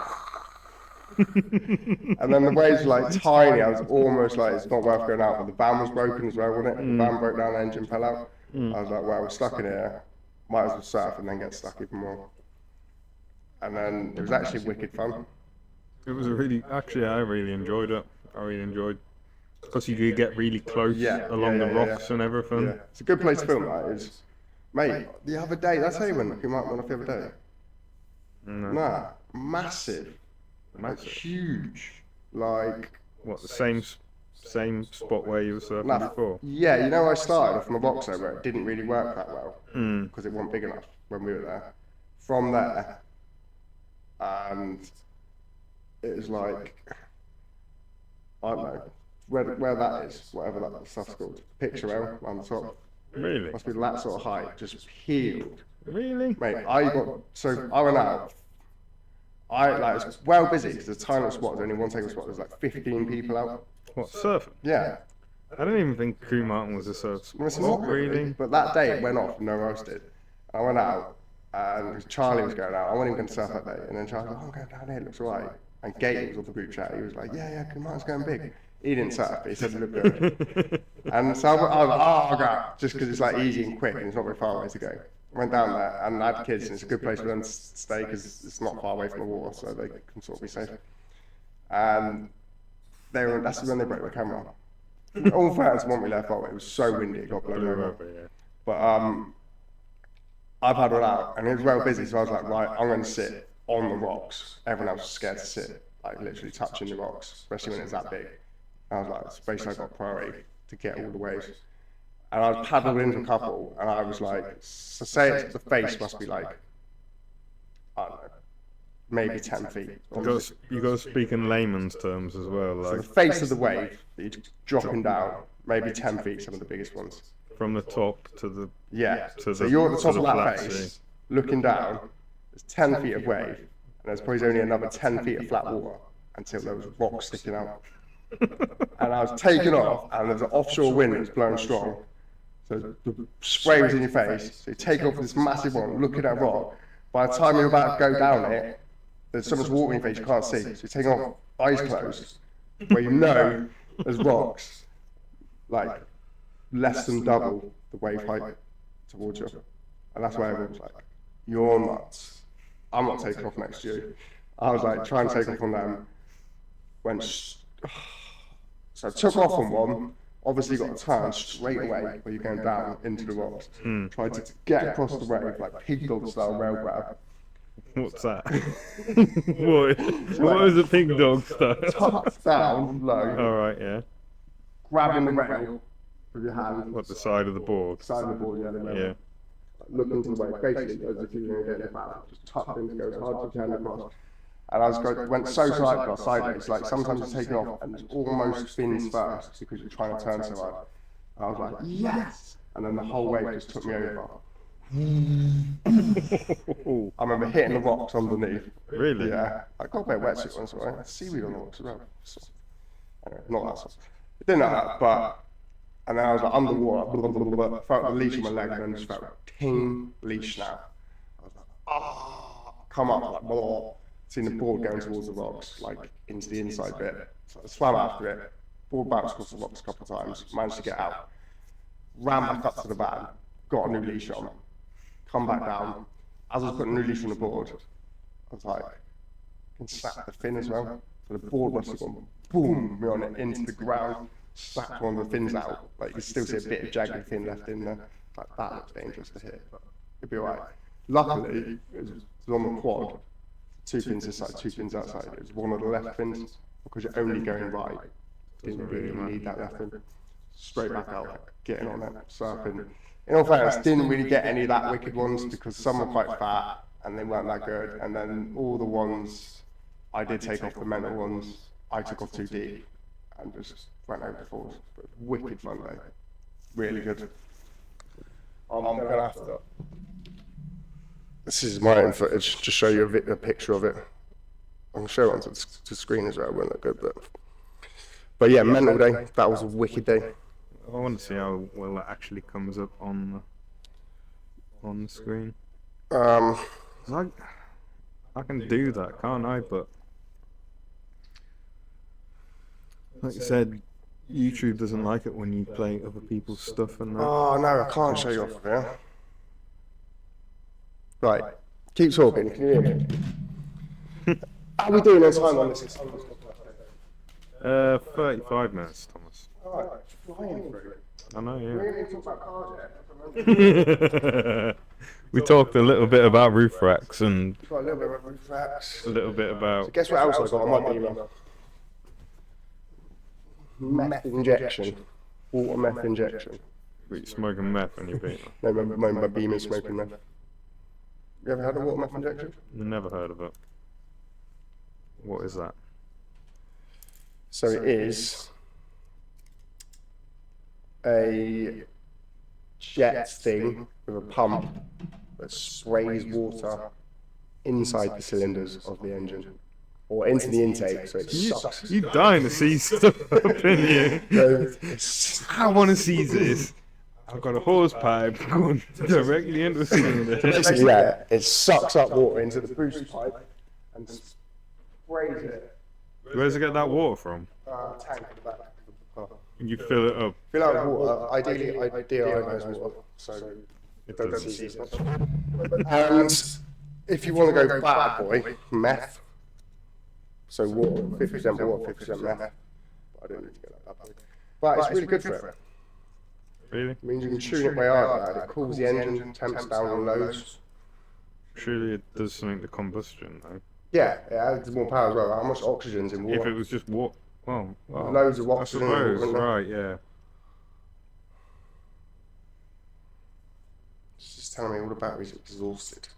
and then the waves were like tiny. I was almost like, it's not worth going out, but the van was broken as well, wasn't it? The van broke down, the engine fell out. I was like, well, we're stuck in here. Might as well surf and then get stuck even more. And then it was actually wicked fun. It was a really actually I really enjoyed it. I really enjoyed because you do get really close along the rocks and everything. Yeah, it's a good place to film that. Is, mate, the other day, that's how you went off the other day. No. Nah, massive. Like, Massive. huge. Like, What the same spot where you were surfing before? yeah, you know, I started off on the box there where it didn't really work that well Mm. because it wasn't big enough when we were there. From there, and it was like, I don't know where that is, whatever that stuff's called, picture L on the top. Really? Must be that sort of height, just peeled. Really? Mate, I went out. It's well busy because there's a tiny little spot. There's only one table spot. There's like 15 people out. What surfing? Yeah, I don't even think Crew Mountain was a surf well, it's spot. not Really? But that day it went off. No one else did. I went out, and Charlie was going out. I wasn't even going to surf that day. And then Charlie was like, "Oh, I'm going down here. It looks alright." And Gaten was on the group chat. He was like, "Yeah, Crew Mountain's going big." He didn't surf, but he said it looked good. And so I was like, "Oh, God," just because it's like easy and quick and it's not very far away to go. Went down there and I had kids, and it's a good place for them to stay because it's not far away from the water, so they can sort of be safe. And that's when they broke the camera. All fans want me left off. It was so windy, it got blown over. Yeah. But I've had it out, and it was well busy, so I was like, right, I'm going to sit on the rocks. Everyone else was scared to sit, like literally touching the rocks, especially when it's that big. I was like, it's basically I got priority to get all the waves. And I was paddled into a couple, and I was like, so say it's, the face must be like, I don't know, maybe 10 feet. You got to speak in layman's terms as well, So like the face of the wave, you're dropping down, maybe 10 feet, some of the biggest ones. from the top to the Yeah, to so the, you're at the to top the of that flat face, sea. looking down, there's 10 feet of wave, and there's probably only another 10 feet of flat water until there was rocks sticking out. And I was taking off, and there was an offshore wind that was blowing strong. So the spray was in your face, so you take off this massive one, look at that rock. By the time you're about to go down it, there's so much water in your face you can't see. So you're taking off, eyes closed, where you know there's rocks, like less than double the wave height towards you. And that's why everyone was like, "You're nuts. I'm not taking off next to you." I was like, trying to take off on them. So I took off on one, obviously got to turn straight away where you're going down into the rocks. Tried to get across the wave like pig dog style rail grab. What's that? what is a pig dog stuff? Tucked down low, Alright, yeah. grabbing the rail with your hand. What, the side of the board? Side of the board, yeah, the rail. Yeah. Look into the wave, basically as if you were going to get it back. Just tucked in to go as hard as you can across. And I went so sideways, like sometimes it's taking off and it's almost fins first because you're trying to turn so hard. I was like, yes! And then the whole wave just took me over. I remember hitting the rocks underneath. Really? Yeah. I got a bit of wetsuit on, so I had seaweed on the rocks as well. So, anyway, not that stuff. It didn't hurt, but. And then I was like underwater, blah, blah, blah, blah, felt the leash on my leg, and then just felt ting leash now. I was like, ah, come up, like, blah. Seen the board going towards the rocks, like into the inside bit. So I swam after it, board bounced across the rocks a couple of times, managed to get out, ran back up to the van, got a new leash on, come back down. As I was putting a new leash on the board, I was like, I can snap the fin as well. So the board must have gone boom, me on it into the ground, snapped one of the fins out. Like you can still see a bit of jagged fin left in there. Like that looks dangerous to hit, but it'd be alright. Luckily, it was on the quad. 2 pins inside, 2 pins outside. It was one of the left pins because you're only going right. didn't really need that nothing. Straight back out, getting on it, surfing. In all fairness, didn't really get any of that wicked ones because some were quite fat and they weren't that good. And then all the ones I did take off, the mental ones, I took off too deep and just went over the falls. But wicked fun day, really good. I'm gonna have to. This is my own footage to show you a picture of it. I can show it onto the screen as well. It won't look good, but yeah, mental day. That was a wicked day. I want to see how well it actually comes up on the screen. I can do that, can't I? But like you said, YouTube doesn't like it when you play other people's stuff and that. Oh no, I can't show you off of here. Right, keep talking. Can you hear me? How are we doing on time on this? 35 minutes, Thomas. Alright, flying through. I know, We yeah. didn't even talk about cars yet. We talked a little bit about roof racks and Got a little bit of roof racks. a little bit about. So guess what else I got? I might be email. Meth injection. Water meth injection. Wait, smoking meth when you beat them. No, my beam is smoking meth. You ever had a water meth injection? Never heard of it. What is that? So it is a jet thing with a pump that sprays water inside the cylinders of the engine or into the intake, so it sucks. You dying to see stuff up in you. I want to see this. I've got a hose pipe going directly into the cylinder. Basically, yeah, it sucks up water into the boost pipe and sprays it. Where does it get that water from? Tank at the back of the car. You fill it up. Fill out with water. Ideally, I deionise water, so It don't doesn't. see as much. And if you want to go bad boy, meth. So water, 50% water, 50% meth. I don't need to go that bad boy. But it's really good for it. Really? It means you can tune it way out. It cools the engine, temps down on loads. Surely it does something to combustion, though. Yeah, it adds more power as well. How much oxygen's in water? If it was just water, well, Loads of I oxygen. suppose, wouldn't there? right? Yeah. It's just telling me all the batteries are exhausted.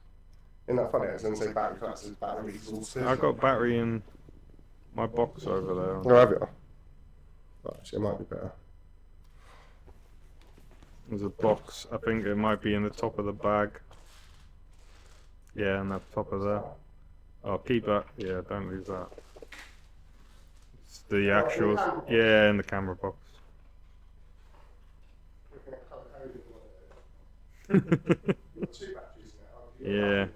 Isn't that funny? It doesn't say battery class, it's battery exhausted. I got battery in my box over there. Oh, have you? Oh, actually, it might be better. There's a box. I think it might be in the top of the bag. Yeah, in the top of there. Oh, keep that. Yeah, don't lose that. It's the actual. Yeah, in the camera box. Yeah.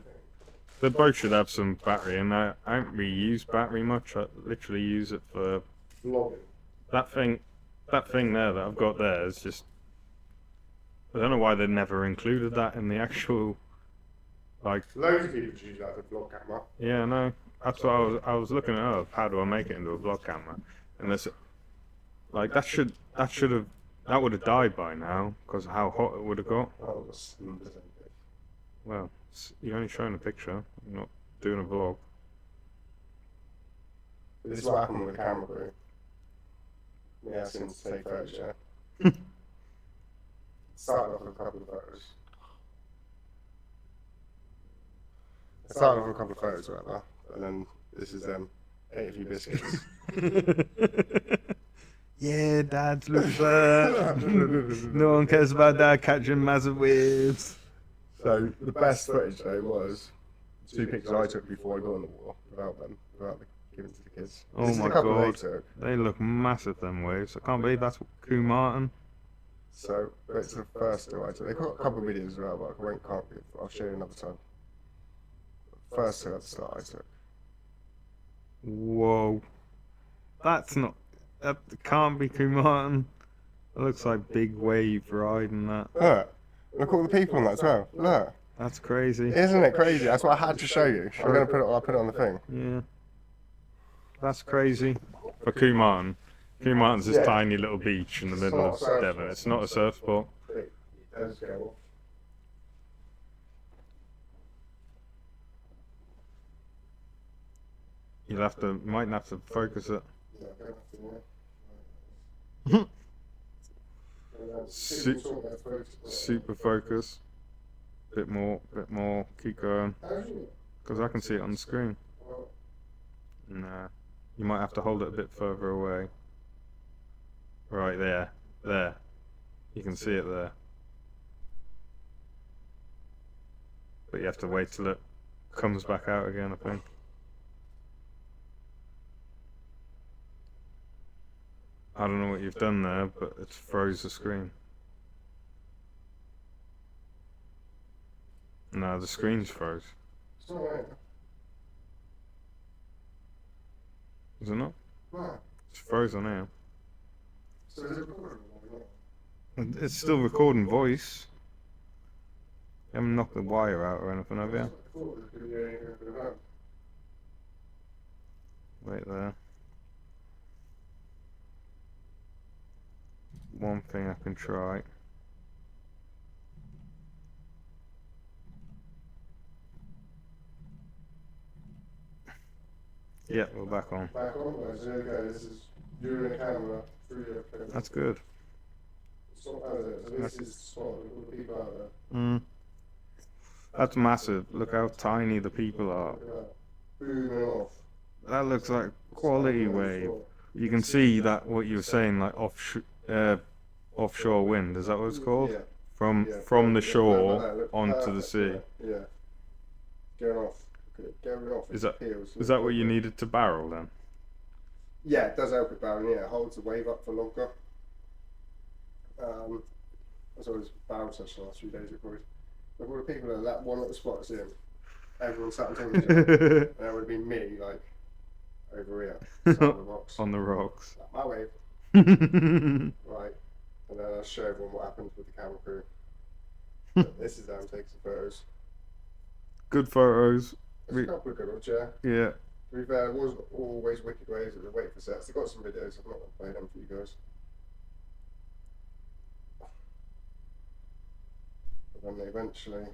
They both should have some battery, and I don't really use battery much. I literally use it for that thing. That thing there that I've got there is just. I don't know why they never included that in the actual. Like. Loads of people use that as a vlog camera. Yeah, no. That's what I was looking it up. How do I make it into a vlog camera? And this, like that would have died by now because of how hot it would have got. Oh, Well, you're only showing a picture. You're not doing a vlog. this is what happened with the camera crew. Yeah, since take photos, yeah. Started off with a couple of photos. I started off with a couple of photos, whatever, and then this is them. Ate a few biscuits. Yeah, Dad, look at that. No one cares about Dad catching massive waves. So the best footage though was 2 pictures I took before I got on the wall without giving to the kids. Oh This is my a couple God. they took. They look massive, them waves. I can't believe that's Coup Martin. So it's the first two I took. They've got a couple of videos as well, but I can't give. I'll show you another time. First two at the start I took. Whoa. That's not. That can't be Coup Martin. It looks like big wave riding that. Look at all the people on that as well. Look. That's crazy. Isn't it crazy? That's what I had to show you. I'll put it on the thing. Yeah. That's crazy. For Coup Martin. Coup Martin's this tiny little beach in the middle of Devon. It's not a surf spot. It does go. Might have to focus it. Yeah, Su- super focus. Bit more. Keep going. Because I can see it on the screen. Nah. You might have to hold it a bit further away. Right there. There. You can see it there. But you have to wait till it comes back out again, I think. I don't know what you've done there, but it froze the screen. No, the screen's froze. Is it not? It's frozen now. It's still recording voice. You haven't knocked the wire out or anything, have you? Wait there. One thing I can try. Yeah, we're back on. Back on, there you go. This is you in the camera through your phone. That's good. So this is spotting all the people out there. That's massive. Look how tiny the people are. Booming off. That looks like quality wave. You can see that what you were saying, like offshore wind. Is that what it's called? Yeah. From the shore onto the sea. Yeah. Going off. Going off. Is that what you needed to barrel then? Yeah, it does help it barrel. Yeah, it holds the wave up for longer. That's always barrel session the last few days, of course. Like all the people that one at the spot's in, everyone sat on top of each other. And that would have been me, like, over here, on the rocks. On the rocks. Like, my wave. Right. And then I'll show everyone what happens with the camera crew. This is how I'm taking some photos. Good photos. There's a couple of good ones, yeah. Yeah. To be fair, it wasn't always wicked waves, it was wait for sets. I've got some videos, I'm not going to play them for you guys. But then they eventually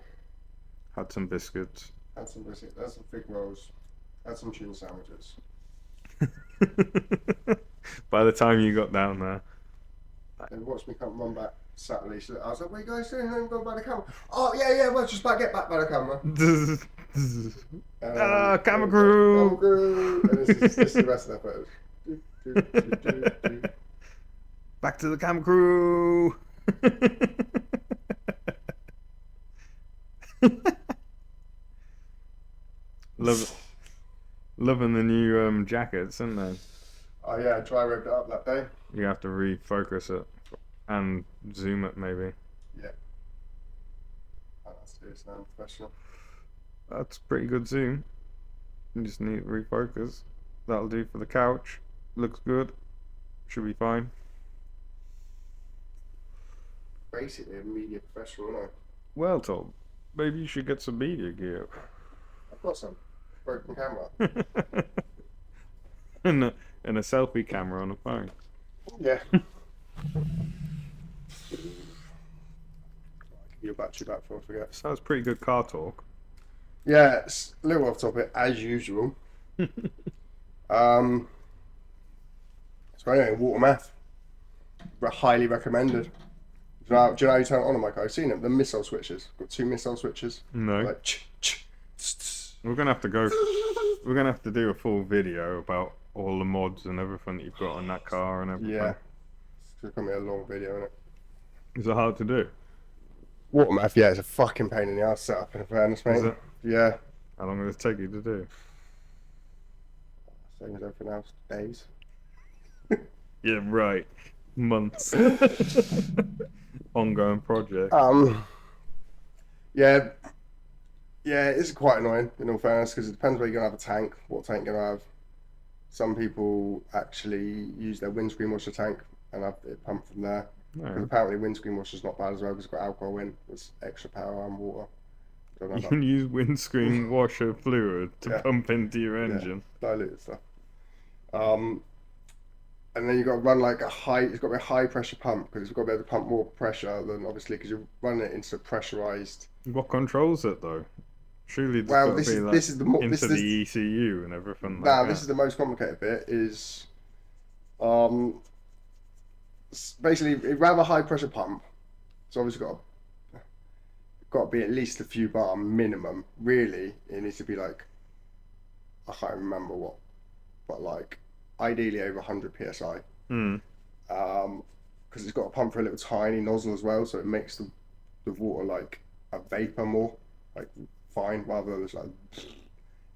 Had some biscuits. had some biscuits, had some fig rolls, had some tuna sandwiches. By the time you got down there. They watched me come run back Saturday. So I was like, what are you guys doing? I'm going by the camera. Oh, yeah, well, just get back by the camera. Camera crew! Camera crew! And this is the rest of the photos. Back to the camera crew! Loving the new jackets, isn't they? Oh yeah, dry ripped it up that day. You have to refocus it and zoom it maybe. Yeah. Oh, that's serious now, professional. That's pretty good zoom. You just need to refocus. That'll do for the couch. Looks good. Should be fine. Basically a media professional, aren't I? Well, Tom, maybe you should get some media gear. I've got some. Broken camera. and a selfie camera on a phone. Yeah. Give your battery back before I forget. So that's pretty good car talk. Yeah, it's a little off topic as usual. So anyway, water meth. Highly recommended. Do you know how you turn it on, Mike? I've seen it. The missile switches. Got 2 missile switches. No. Like, We're gonna have to go. We're gonna have to do a full video about all the mods and everything that you've got on that car and everything. Yeah. It's gonna be a long video, isn't it? Is it hard to do? Water meth, yeah, it's a fucking pain in the ass setup, in fairness, mate. Is it? Yeah. How long will it take you to do? Same as everything else, days. Yeah, right. Months. Ongoing project. Yeah, it's quite annoying in all fairness because it depends where you're gonna have a tank, what tank you're gonna have. Some people actually use their windscreen washer tank and have it pumped from there. Because apparently windscreen washer's not bad as well because it's got alcohol in, it's extra power and water. You can use windscreen washer fluid to pump into your engine. Yeah, diluted stuff. And then you've got to run like it's got to be a high pressure pump because it's got to be able to pump more pressure than obviously because you're running it into pressurized. What controls it though? Surely this is the ECU and everything. Now this is the most complicated bit. Is basically, it'd rather high pressure pump. It's obviously got to be at least a few bar minimum. Really, it needs to be like, I can't remember what, but like ideally over 100 psi. Hmm. Because it's got a pump for a little tiny nozzle as well, so it makes the water like a vapor more, like fine, rather than just like it's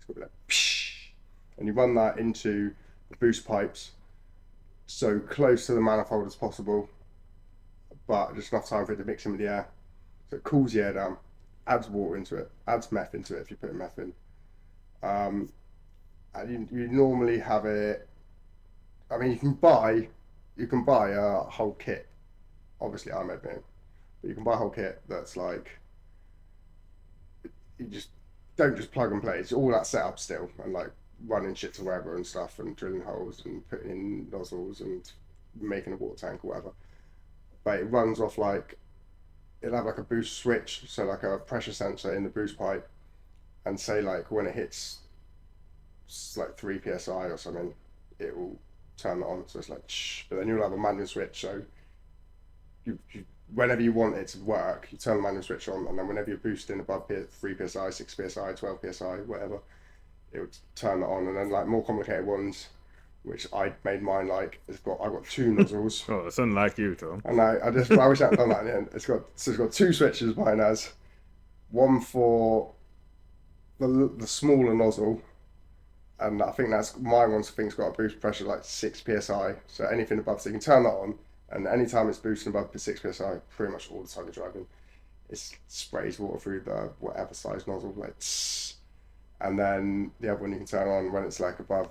got to be like psh, and you run that into the boost pipes so close to the manifold as possible, but just enough time for it to mix in with the air. So it cools the air down, adds water into it, adds meth into it if you put meth in. And you normally have it. I mean, you can buy a whole kit. Obviously, I'm admitting, but you can buy a whole kit that's like you just don't just plug and play. It's all that setup still, and like running shit to wherever and stuff, and drilling holes and putting in nozzles and making a water tank or whatever. But it runs off like it'll have like a boost switch, so like a pressure sensor in the boost pipe, and say like when it hits like 3 psi or something, it will turn it on. So it's like shh. But then you'll have a manual switch, so you whenever you want it to work, you turn the manual switch on, and then whenever you're boosting above 3 psi, 6 psi, 12 psi, whatever, it would turn it on. And then like more complicated ones, which I made mine like, I've got two nozzles. Oh, it's unlike you, Tom. And I wish I hadn't done that in the end. It's got two switches mine has, one for the smaller nozzle, and I think that's my one's thing's got a boost pressure like 6 psi. So anything above, so you can turn that on, and anytime it's boosting above 6 psi, pretty much all the time you're driving, it sprays water through the whatever size nozzle, like tss. And then the other one you can turn on when it's like above,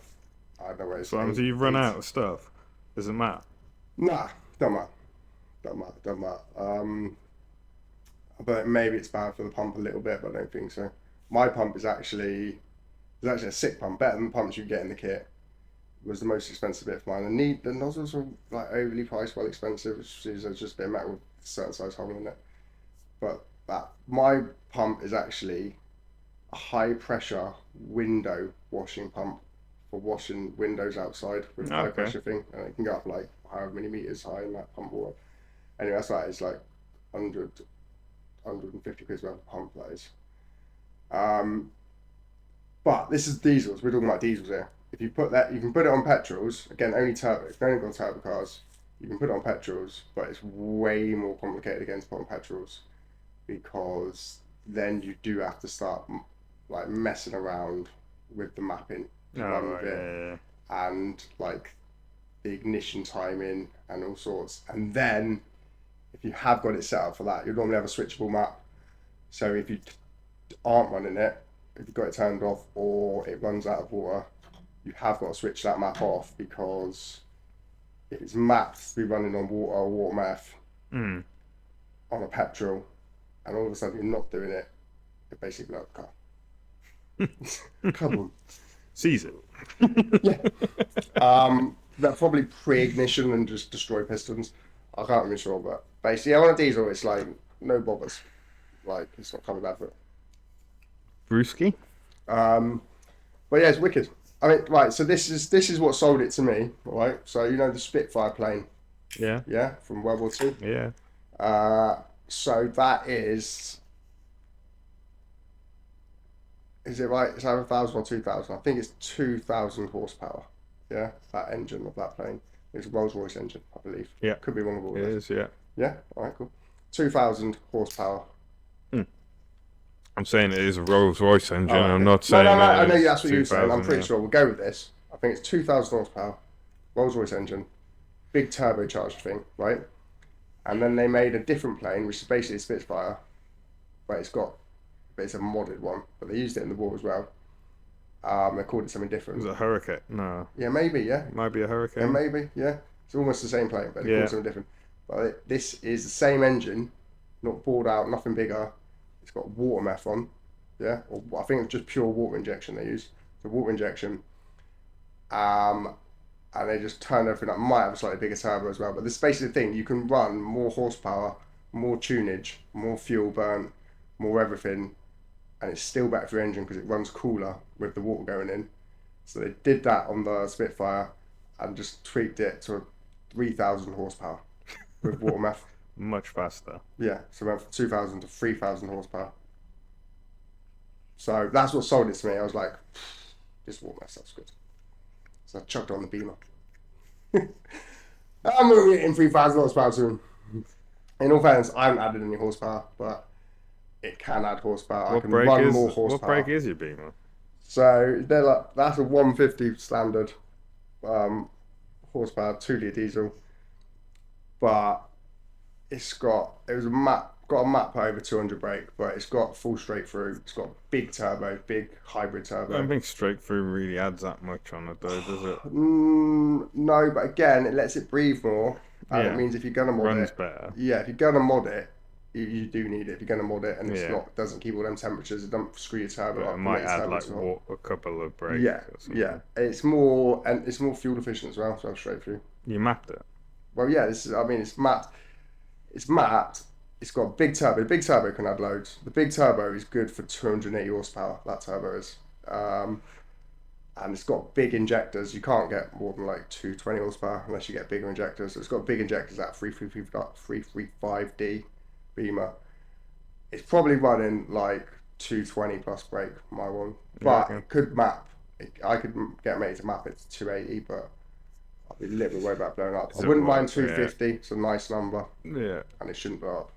I don't know where it's. So until you run out of stuff, doesn't matter. Nah, don't matter. But maybe it's bad for the pump a little bit, but I don't think so. My pump is actually a sick pump, better than the pumps you get in the kit. It was the most expensive bit for mine. And the nozzles are like overly priced, well expensive, which is just a bit of metal with a certain size hole in it. But my pump is actually a high pressure window washing pump for washing windows outside with a high pressure thing, and it can go up like however many meters high in that pump water. Anyway, that's right. It's like 150 quid worth of pump, that is. But this is diesels. We're talking about diesels here. If you put that, you can put it on petrols. Again, only turbo. If you've only got turbo cars, you can put it on petrols, but it's way more complicated again to put on petrols, because then you do have to start like messing around with the mapping to run with it, and like the ignition timing and all sorts. And then if you have got it set up for that, you'll normally have a switchable map. So if you aren't running it, if you've got it turned off or it runs out of water, you have got to switch that map off, because if it's mapped to be running on water or water meth on a petrol, and all of a sudden you're not doing it, it basically blows the car. Come on. Seize it. Yeah. That probably pre-ignition and just destroy pistons. I can't be sure, but basically, on a diesel, it's like no bothers. Like it's not coming bad for it. Brewski. But yeah, it's wicked. I mean, right. So this is what sold it to me, right? So you know the Spitfire plane. Yeah. Yeah, from World War II. Yeah. So that is it right? It's either 1,000 or 2,000. I think it's 2,000 horsepower. Yeah, that engine of that plane. It's a Rolls-Royce engine, I believe. Yeah. Could be wrong with all It this. is, yeah. Yeah, all right, cool. 2,000 horsepower. I'm saying it is a Rolls-Royce engine. Oh, okay. I'm not saying No, that I know it's that's what you're saying. I'm pretty 2,000, sure we'll go with this. I think it's 2,000 horsepower, Rolls-Royce engine, big turbocharged thing, right? And then they made a different plane, which is basically a Spitfire, but it's a modded one, but they used it in the war as well. They called it something different. Is it a Hurricane? No. Yeah, maybe, yeah. It might be a Hurricane. Yeah, maybe, yeah. It's almost the same plane, but they call it something different. But this is the same engine, not bored out, nothing bigger. It's got water meth on, yeah. Or I think it's just pure water injection they use. So water injection. And they just turn everything up. Might have a slightly bigger turbo as well, but this is basically the thing. You can run more horsepower, more tunage, more fuel burn, more everything, and it's still better for your engine because it runs cooler with the water going in. So they did that on the Spitfire and just tweaked it to 3,000 horsepower. with water meth. Much faster. Yeah, so it went from 2,000 to 3,000 horsepower. So that's what sold it to me. I was like, this water meth stuff's good. So I chucked it on the Beamer. I'm going to get in 3,000 horsepower soon. In all fairness, I haven't added any horsepower, but it can add horsepower. I can run more horsepower. What brake is your Beamer? So they're like, that's a 150 standard horsepower, 2 litre diesel. But got a map over 200 brake, but it's got full straight through. It's got big turbo, big hybrid turbo. I don't think straight through really adds that much on it though, does it? No, but again, it lets it breathe more. And it means if you're gonna mod runs it, better. Yeah, if you're gonna mod it, you do need it. If you're gonna mod it and it's not doesn't keep all them temperatures, it doesn't screw your turbo up. It might add like a couple of brakes. Yeah. It's more fuel efficient as well. So straight through. You mapped it. Well, yeah. It's mapped. It's mapped. It's got a big turbo. The big turbo can add loads. The big turbo is good for 280 horsepower. That turbo is. And it's got big injectors. You can't get more than like 220 horsepower unless you get bigger injectors. So it's got big injectors, that 335D Beamer. It's probably running like 220 plus brake, my one. But it could map. I could get mate to map it to 280, but I'd be a little bit worried about blowing up. I wouldn't mind 250. It's a nice number. Yeah. And it shouldn't blow up.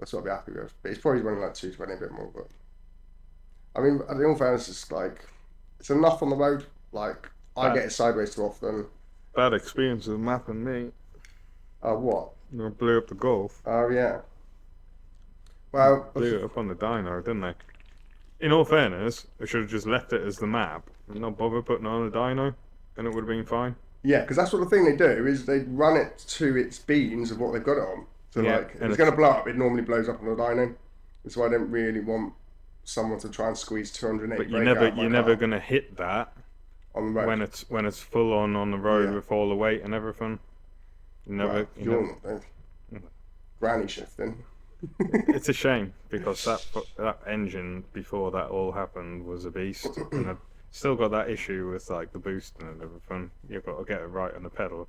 That's what I'd be happy with. But it's probably running like 220 a bit more. But I mean, in all fairness, it's like, it's enough on the road. Like, I get it sideways too often. Bad experience with mapping me. What? I blew up the Golf. Oh, yeah. Well, blew it up on the dyno, didn't they? In all fairness, I should have just left it as the map and not bother putting it on the dyno, and it would have been fine. Yeah, because that's what the thing they do is they run it to its beans of what they've got it on. So like, if it's going to blow up, it normally blows up on the dyno. So I don't really want someone to try and squeeze 208 but you're never going to hit that on the road when it's full on the road with all the weight and everything. You're granny shifting. It's a shame because that engine before that all happened was a beast, and I've still got that issue with like the boosting and everything. You've got to get it right on the pedal.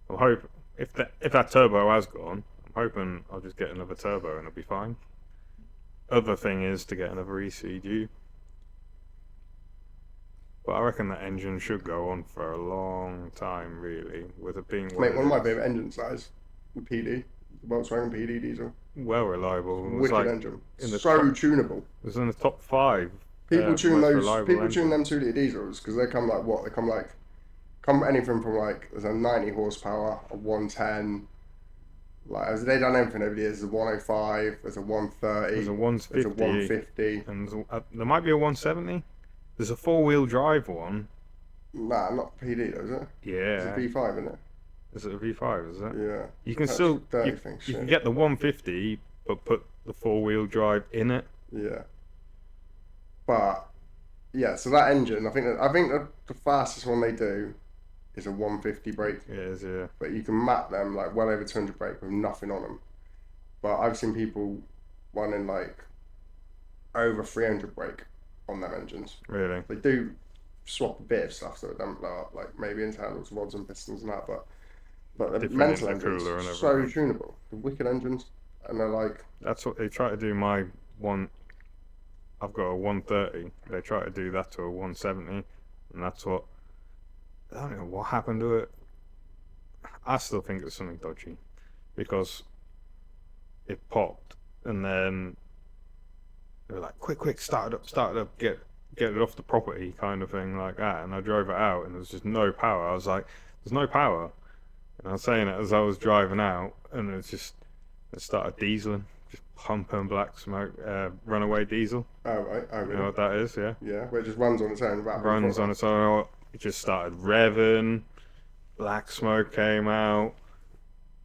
I hope if that turbo has gone, I'm hoping I'll just get another turbo and it'll be fine. Other thing is to get another ECU. But I reckon that engine should go on for a long time, really, with it being... Mate, one of my favourite engines, that is the PD, the Volkswagen PD diesel. Well reliable. Wicked engine. So tunable. It was in the top 5. People tune them 2-litre diesels because they come like what? They come anything from like, there's a 90 horsepower, a 110... Like, they done everything over the years. There's a 105, there's a 130, there's a 150, there's a 150. And there might be a 170. There's a 4-wheel drive one. Nah, not PD though, is it? Yeah. It's a V5, isn't it? Is it a V5, is it? Yeah. You can still... You can get the 150, but put the 4-wheel drive in it. Yeah. But, yeah, so that engine, I think that the fastest one they do is a 150 brake. It is, yeah. But you can map them like well over 200 brake with nothing on them. But I've seen people running like over 300 brake on them engines. Really? They do swap a bit of stuff so it doesn't blow up, like maybe internals, rods and pistons and that, but the mental engines are so tunable. The wicked engines, and they're like... That's what they try to do. My one, I've got a 130. They try to do that to a 170, and that's what... I don't know what happened to it. I still think it's something dodgy because it popped and then they were like, quick, start it up, get it off the property kind of thing like that. And I drove it out and there was just no power. I was like, there's no power. And I was saying it as I was driving out and it started dieseling, just pumping black smoke, runaway diesel. Oh, right. Oh, really? You know what that is, yeah? Yeah, where it just runs on its own. Runs on its own. It just started revving, black smoke came out,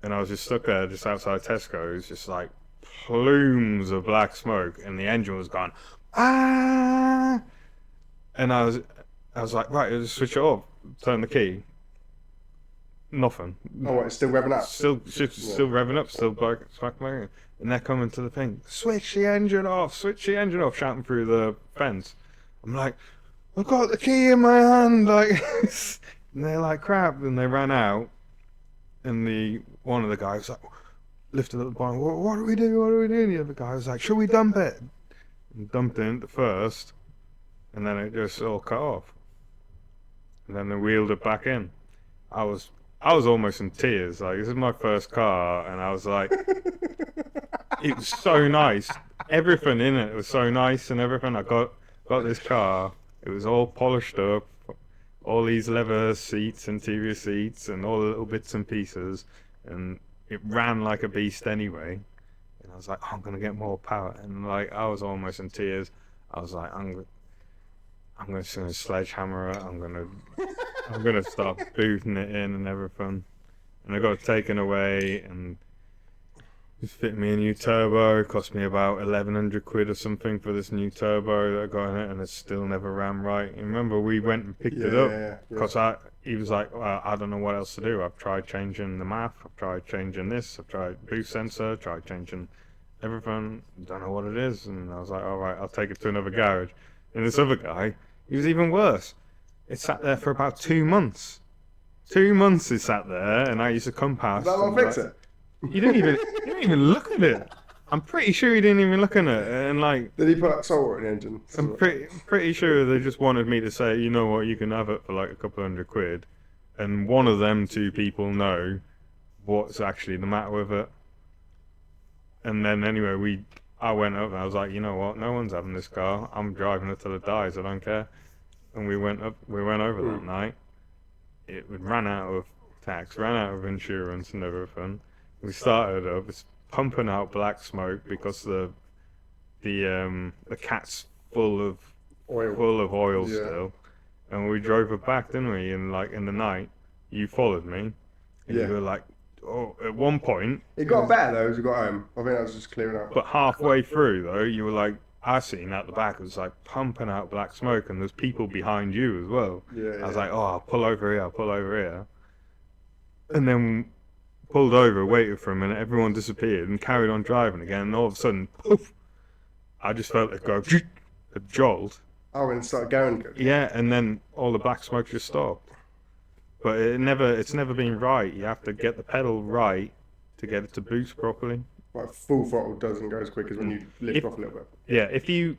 and I was just stuck there just outside Tesco's, just like plumes of black smoke, and the engine was gone, ah! And I was like, right, I'll just switch it off, turn the key. Nothing. Oh, what, it's still revving up? Still revving up, still black smoke. And they're coming to the thing, switch the engine off, shouting through the fence. I'm like, I've got the key in my hand, like, and they're like, crap, and they ran out, one of the guys like lifted up the bike. What do we do? What do we do? And the other guy was like, should we dump it? And dumped it at first, and then it just all cut off. And then they wheeled it back in. I was almost in tears. Like, this is my first car, and I was like, it was so nice. Everything in it was so nice, and everything. I got this car. It was all polished up, all these leather seats, interior seats, and all the little bits and pieces, and it ran like a beast anyway. And I was like, oh, I'm gonna get more power, and like I was almost in tears. I was like, I'm gonna sledgehammer it. I'm gonna start booting it in and everything. And I got it taken away and just fit me a new turbo. It cost me about 1,100 quid or something for this new turbo that I got in it, and it still never ran right. And remember, we went and picked it up because he was like, well, I don't know what else to do. I've tried changing the map, I've tried changing this, I've tried boost sensor, tried changing everything. Don't know what it is. And I was like, all right, I'll take it to another garage. And this other guy, he was even worse. It sat there for about 2 months. 2 months it sat there, and I used to come past. That long fix it? You didn't even look at it. I'm pretty sure he didn't even look at it, and like. Did he put salt in the engine? I'm pretty sure they just wanted me to say, you know what, you can have it for like a couple £100, and one of them two people know what's actually the matter with it. And then anyway, I went up and I was like, you know what, no one's having this car. I'm driving it till it dies. I don't care. And we went over that night. It ran out of tax, ran out of insurance and everything. We started up. It's pumping out black smoke because the cat's full of oil still. And we drove it back, didn't we? And like in the night, you followed me, and you were like, oh, at one point. It got better though as we got home. I think I was just clearing up. But halfway through though, you were like, I seen out the back, it was like pumping out black smoke, and there's people behind you as well. I was like, oh, I'll pull over here. And then pulled over, waited for a minute, everyone disappeared, and carried on driving again. And all of a sudden, poof! I just felt it go, a jolt. Oh, and it started going good. Yeah, and then all the black smoke just stopped. But it's never been right. You have to get the pedal right to get it to boost properly. Like full throttle doesn't go as quick as when you lift off a little bit. Yeah, if you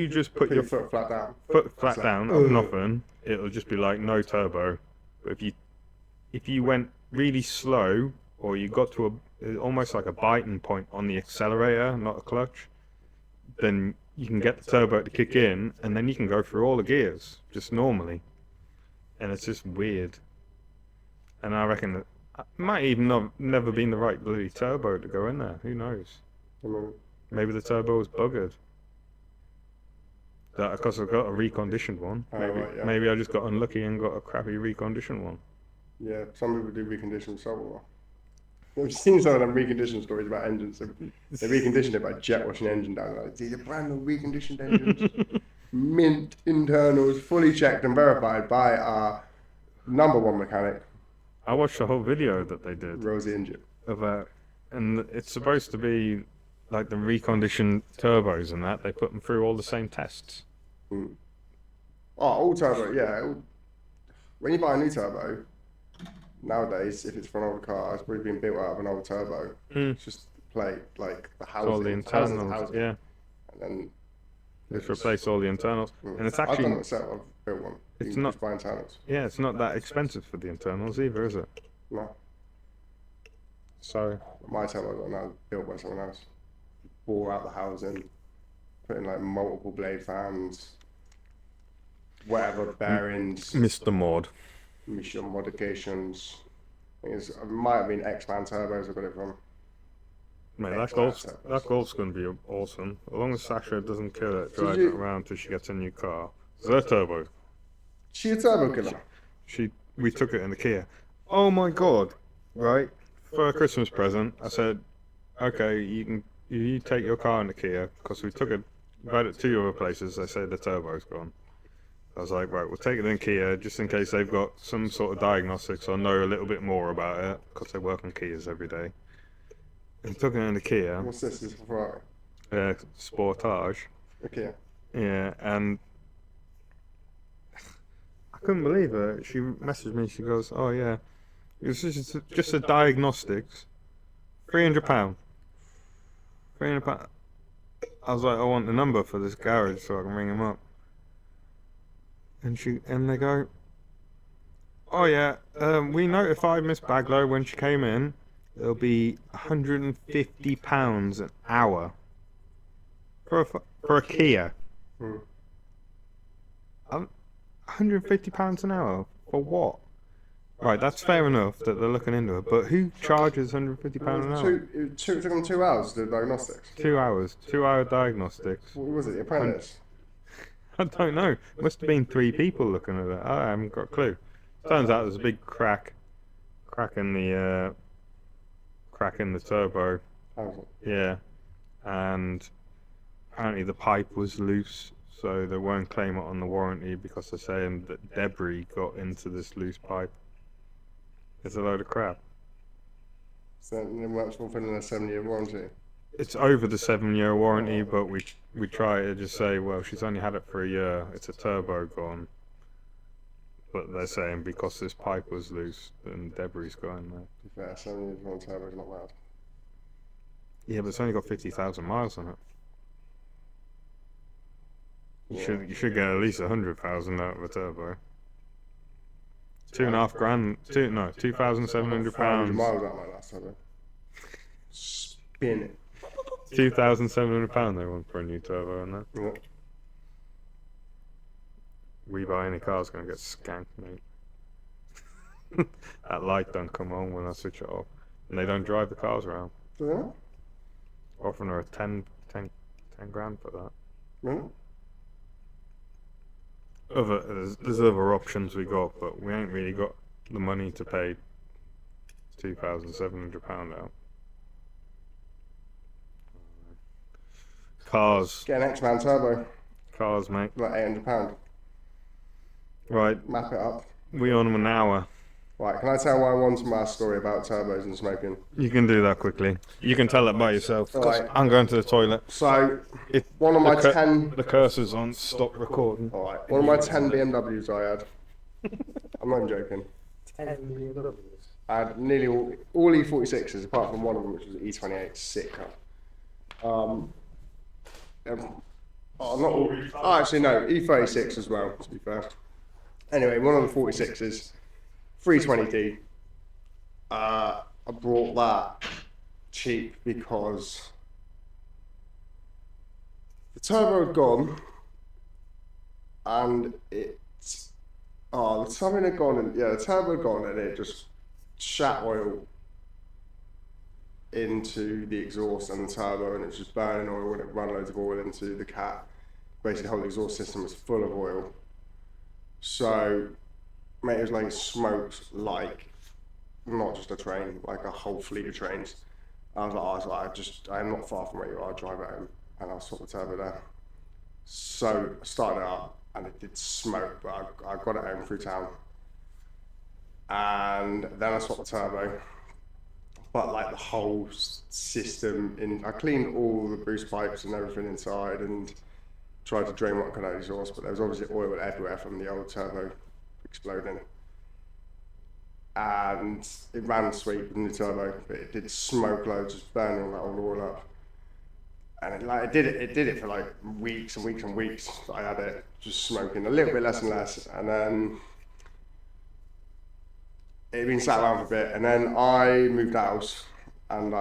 just put your foot flat down, of nothing, it'll just be like no turbo. But if you went really slow, or you got to almost like a biting point on the accelerator, not a clutch, then you can get the turbo to kick in, and then you can go through all the gears just normally. And it's just weird. And I reckon that it might even have never been the right bloody turbo to go in there. Who knows? Maybe the turbo was buggered. Because I got a reconditioned one. Maybe I just got unlucky and got a crappy reconditioned one. Yeah, some people do recondition so well. I've seen some of them reconditioned stories about engines. They reconditioned it by jet washing the engine down. Like, these are brand new reconditioned engines. Mint internals, fully checked and verified by our #1 mechanic. I watched the whole video that they did. Rosie Engine. About, and it's supposed to be like the reconditioned turbos and that. They put them through all the same tests. Oh, all turbo, yeah. When you buy a new turbo, nowadays, if it's for an old car, it's probably been built out of an old turbo. It's just plate, like the housing. All the internals, yeah. And then just replace all the internals. And it's actually. I've done it myself, I've built one. It's not. Just buy internals. Yeah, it's not that expensive for the internals either, is it? No. So. My turbo got now built by someone else. Bore out the housing, put in like multiple blade fans, whatever bearings. Mr. Mod. Mission modifications. I think it might have been X-Man turbos I got it from. Mate, that Golf's going to be awesome. As long as Sasha doesn't kill it, drive it around till she gets a new car. It's her turbo. She a turbo killer? We took it in the Kia. Oh my god! Right, for a Christmas present, I said, okay, you take your car in the Kia, because we had it 2 other places. They said the turbo's gone. I was like, right, we'll take it in Kia, just in case they've got some sort of diagnostics or know a little bit more about it, because they work on Kias every day. And took it in the Kia. What's this? This is for Ferrari? Sportage. A Kia? Yeah, and I couldn't believe it. She messaged me, she goes, oh yeah, It's just a diagnostics. £300. £300. I was like, I want the number for this garage so I can ring him up. And they go, oh yeah, we notified Miss Baglow when she came in. It'll be £150 an hour for a Kia. £150 an hour for what? Right, that's fair enough that they're looking into it, but who charges £150 an hour? It took them 2 hours to do diagnostics. 2 hours, 2 hour diagnostics. What was it, the apprentice? I don't know. Must have been 3 people looking at it. I haven't got a clue. Turns out there's a big crack in the turbo. Yeah, and apparently the pipe was loose, so they won't claim it on the warranty because they're saying that debris got into this loose pipe. It's a load of crap. So they're much fulfilling a 7-year warranty. It's over the 7-year warranty, but we try to just say, well, she's only had it for a year. It's a turbo gone. But they're saying because this pipe was loose and debris got in there. To be fair, 7 years on turbo is not bad. Yeah, but it's only got 50,000 miles on it. You should get at least 100,000 out of a turbo. £2,700. Miles out my last turbo. Spin it. £2,700 they want for a new turbo and that. Yeah. We buy any car's gonna get skanked, mate. That light don't come on when I switch it off, and they don't drive the cars around. Do they not? Offering her 10 grand for that. Really? There's other options we got, but we ain't really got the money to pay £2,700 out. Cars. Get an X-Man turbo. Cars, mate. Like £800. Right. Map it up. We on an hour. Right, can I tell why I wanted my story about turbos and smoking? You can do that quickly. You can tell it by yourself. Right. I'm going to the toilet. So, one of my 10... The cursor's on. Stop recording. Alright, one of my 10 BMWs I had. I'm not even joking. 10 BMWs? I had nearly all E46s, apart from one of them, which was an E28, sick car. Not all... Oh, actually, no, E36 as well, to be fair. Anyway, one of the 46s, 320D. I brought that cheap because the turbo had gone, and the turbo had gone, and the turbo had gone, and it just shat oil into the exhaust and the turbo, and it was just burning oil, and it ran loads of oil into the cat. Basically, the whole exhaust system was full of oil. So, mate, it was like smoked like not just a train, like a whole fleet of trains. I was like, I'm not far from where you are. I'll drive it home and I'll swap the turbo there. So I started it up and it did smoke, but I got it home through town. And then I swapped the turbo. But like the whole system, I cleaned all the boost pipes and everything inside and tried to drain what could out of the exhaust, but there was obviously oil everywhere from the old turbo exploding. And it ran sweet with the new turbo, but it did smoke loads, just burning all that old oil up. And it did it for like weeks and weeks and weeks. I had it just smoking a little bit less and less, and then it had been sat around for a bit, and then I moved house, and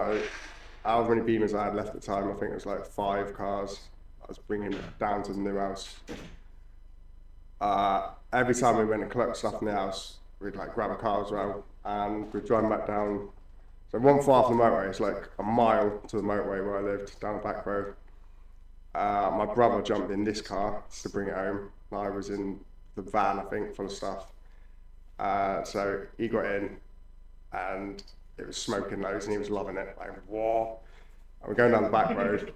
however many Beamers I had left at the time, I think it was like 5 cars. I was bringing it down to the new house. Every time we went and collect stuff in the house, we'd like grab a car as well, and we'd drive back down. So it wasn't far from the motorway, it's like a mile to the motorway where I lived, down the back road. My brother jumped in this car to bring it home. I was in the van, I think, full of stuff. So he got in, and it was smoking loads, and he was loving it. Like, whoa! And we're going down the back road.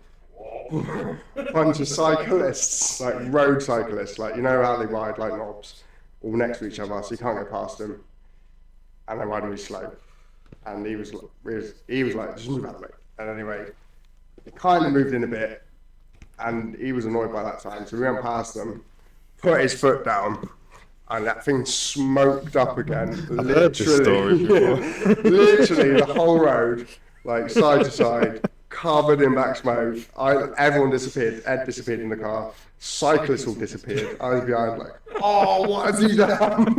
Bunch of cyclists, like road cyclists, like you know how they ride like knobs, all next to each other, so you can't go past them. And they're riding really slow. And he was like, just move out of the way. And anyway, he kind of moved in a bit, and he was annoyed by that time, so we went past them, put his foot down, and that thing smoked up again. I've heard this story before. Literally the whole road, like side to side, covered in black smoke. Everyone disappeared. Ed disappeared in the car. Cyclists all disappeared. I was behind, like, oh, what has he done?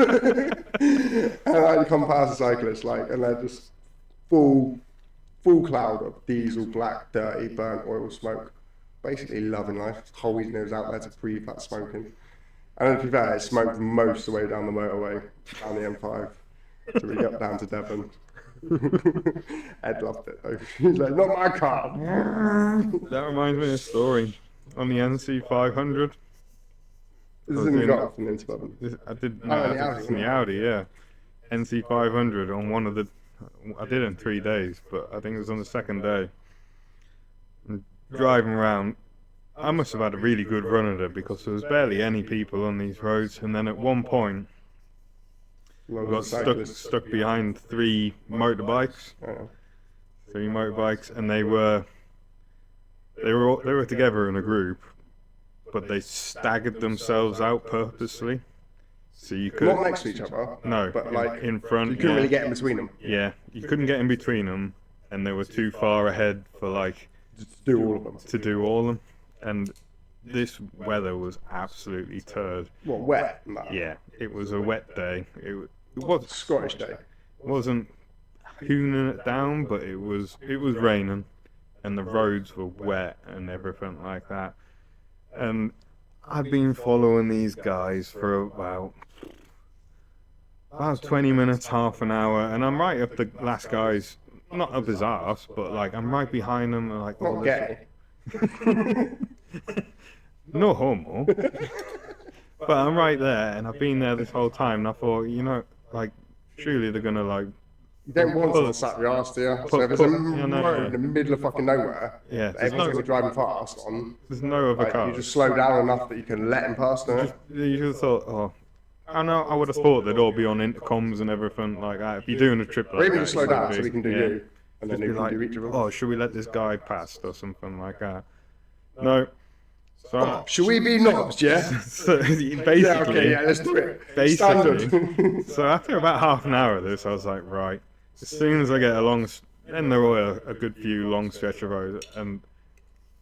And I come past the cyclists, like, and they're just full cloud of diesel, black, dirty, burnt oil smoke. Basically loving life. Whole reason it was out there to breathe that smoking. And to be fair, it smoked most of the way down the motorway, down the M5, till we got down to Devon. Ed loved it though. He's like, not my car. That reminds me of a story on the NC500. This is in the Golf and into Devon. I did, Oh, no, in I the did Audi, this in the yeah. Audi, yeah. NC500 on one of the, I did it in 3 days, but I think it was on the second day. And driving around, I must have had a really good run at it because there was barely any people on these roads. And then at one point, we got stuck behind 3 motorbikes. Oh. 3 motorbikes, and they were together in a group, but they staggered themselves out purposely. So you could Not next to each other. no, but like in front. you couldn't yeah. really get in between them. Yeah, you couldn't get in between them, and they were too far ahead for like Just to do all of them. to do all of them. And this weather was absolutely turd. What, wet? No. Yeah, it was a wet day. It was Scottish day. wasn't hooning it down, but it was raining, and the roads were wet and everything like that. And I've been following these guys for about 20 minutes, half an hour, and I'm right up the last guy's, not up his arse, but like I'm right behind him, and like Not gay. no homo. But I'm right there, and I've been there this whole time, and I thought, you know, like surely they're gonna like. You don't want someone to slap your ass, do you? So if there's a road in the middle of fucking nowhere, Yeah, that everyone's going to be driving fast on, There's no other like, car. you just slow down enough that you can let him pass, don't you? You just thought, oh, I know. I would have thought they'd all be on intercoms and everything like that. If you're doing a trip Or like even that, just slow it would down be- so we can do yeah. you, and then Just you be can like, do each of them. oh, should we let this guy past or something like that? No. So, Oh, should we be knobs, yeah? so basically, Yeah, okay, yeah, let's do it. basically, Standard. so after about half an hour of this, I was like, right. As soon as I get along, then there were a good few long stretch of road, and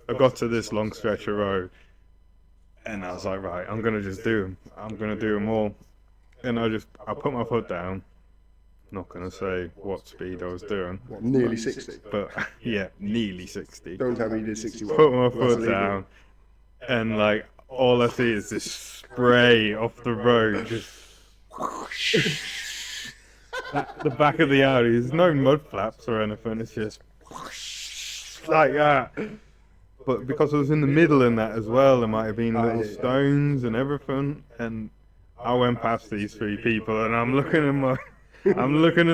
I got to this long stretch of road, and I was like, right, I'm gonna just do them. I'm gonna do them all, and I put my foot down. Not gonna say what speed I was doing, What, nearly 60. but yeah, nearly 60. Don't tell me you did 61. Put my That's foot illegal. down, and like all I see is this spray off the road, just the back of the Audi. There's no mud flaps or anything. It's just like that. But because I was in the middle in that as well, there might have been little yeah. stones and everything. And I went past these 3 people, and I'm looking in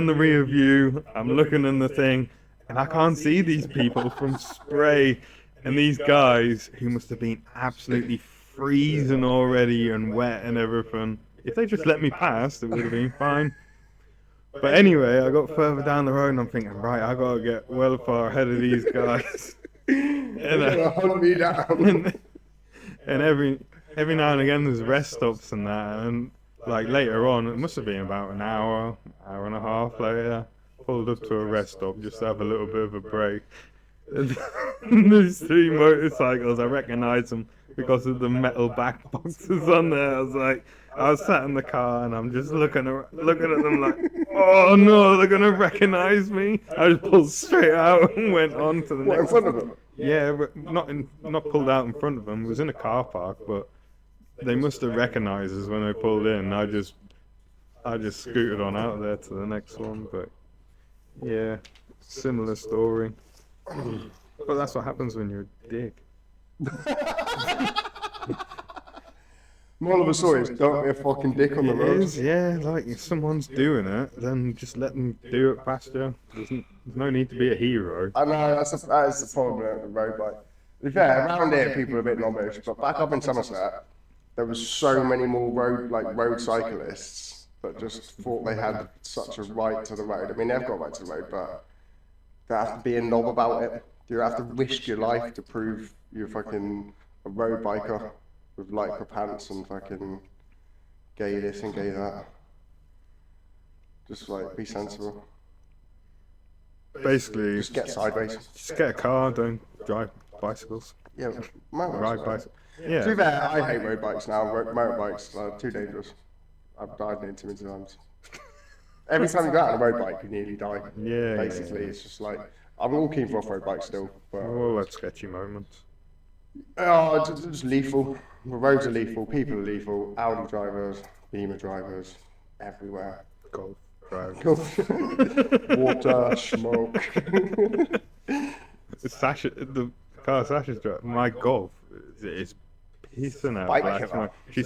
the rear view. I'm looking in the thing, and I can't see these people from spray. And these guys who must have been absolutely freezing already and wet and everything. If they just let me pass, it would have been fine. But anyway, I got further down the road and I'm thinking, right, I gotta get well far ahead of these guys. They're gonna hunt me down. and every now and again there's rest stops and that, and like later on, it must have been about an hour and a half later, pulled up to a rest stop just to have a little bit of a break. And there's 3 motorcycles, I recognise them because of the metal back boxes on there. I was sat in the car and I'm just looking at them like, oh no, they're gonna recognise me. I just pulled straight out and went on to the What, in next front of them? Yeah, but not pulled out in front of them. It was in a car park, but they must have recognised us when they pulled in. I just scooted on out there to the next one, but yeah, similar story. But that's what happens when you're a dick. Moral of the story is don't be a fucking dick on the It road. is, yeah. Like if someone's doing it, then just let them do it past you. There's no need to be a hero. I know, that is the problem with the road bike. To be fair, around here people are a bit knobbish, but back up in Somerset, there was so many more road cyclists that just thought they had such a right to the road. I mean, they've got a right to the road, but they have to be a knob about it. You have to risk your life to prove you're fucking a road biker with lycra pants and fucking gay this and gay that. Just like be sensible. Basically, Just get sideways. just get a car, don't drive bicycles. Yeah, Ride motorbikes. bicycles. To be Yeah. fair, I hate road bikes now. Motorbikes are too dangerous. I've died near too many times. Every time you go out on a road bike, you nearly die. Yeah. Basically, it's just like I'm all keen for off-road bikes still, but All that sketchy moments. oh, it's just lethal. The roads are lethal. People are lethal. Audi drivers, Beamer drivers, everywhere. Golf. Drive. Water, smoke. Sasha, the car Sasha's driving, my Golf is pissing out Bike black killer. smoke. She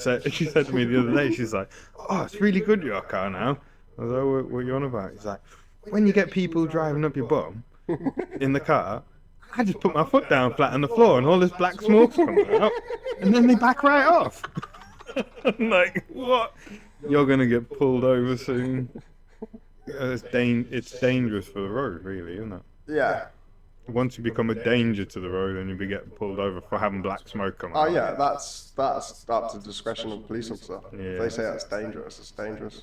said to me the other day, she's like, "Oh, it's really good your car now." I was like, "What are you on about?" He's like, "When you get people driving up your bum in the car, I just put my foot down flat on the floor and all this black smoke's coming out, and then they back right off." I'm like, "What? You're gonna get pulled over soon." It's dangerous for the road, really, isn't it? Yeah. Once you become a danger to the road, then you'll be getting pulled over for having black smoke come Oh out. yeah, that's up to the discretion of the police officer. Yeah. If they say that's dangerous, it's dangerous.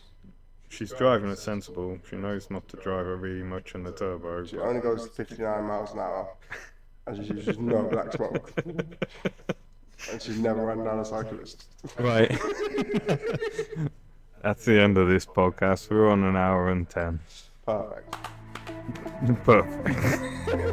She's driving it sensible. She knows not to drive it really much in the turbo. She only goes 59 miles an hour, and she uses no black smoke, and she's never run down a cyclist. Right. That's the end of this podcast. We're on 1 hour and 10. Perfect. Perfect.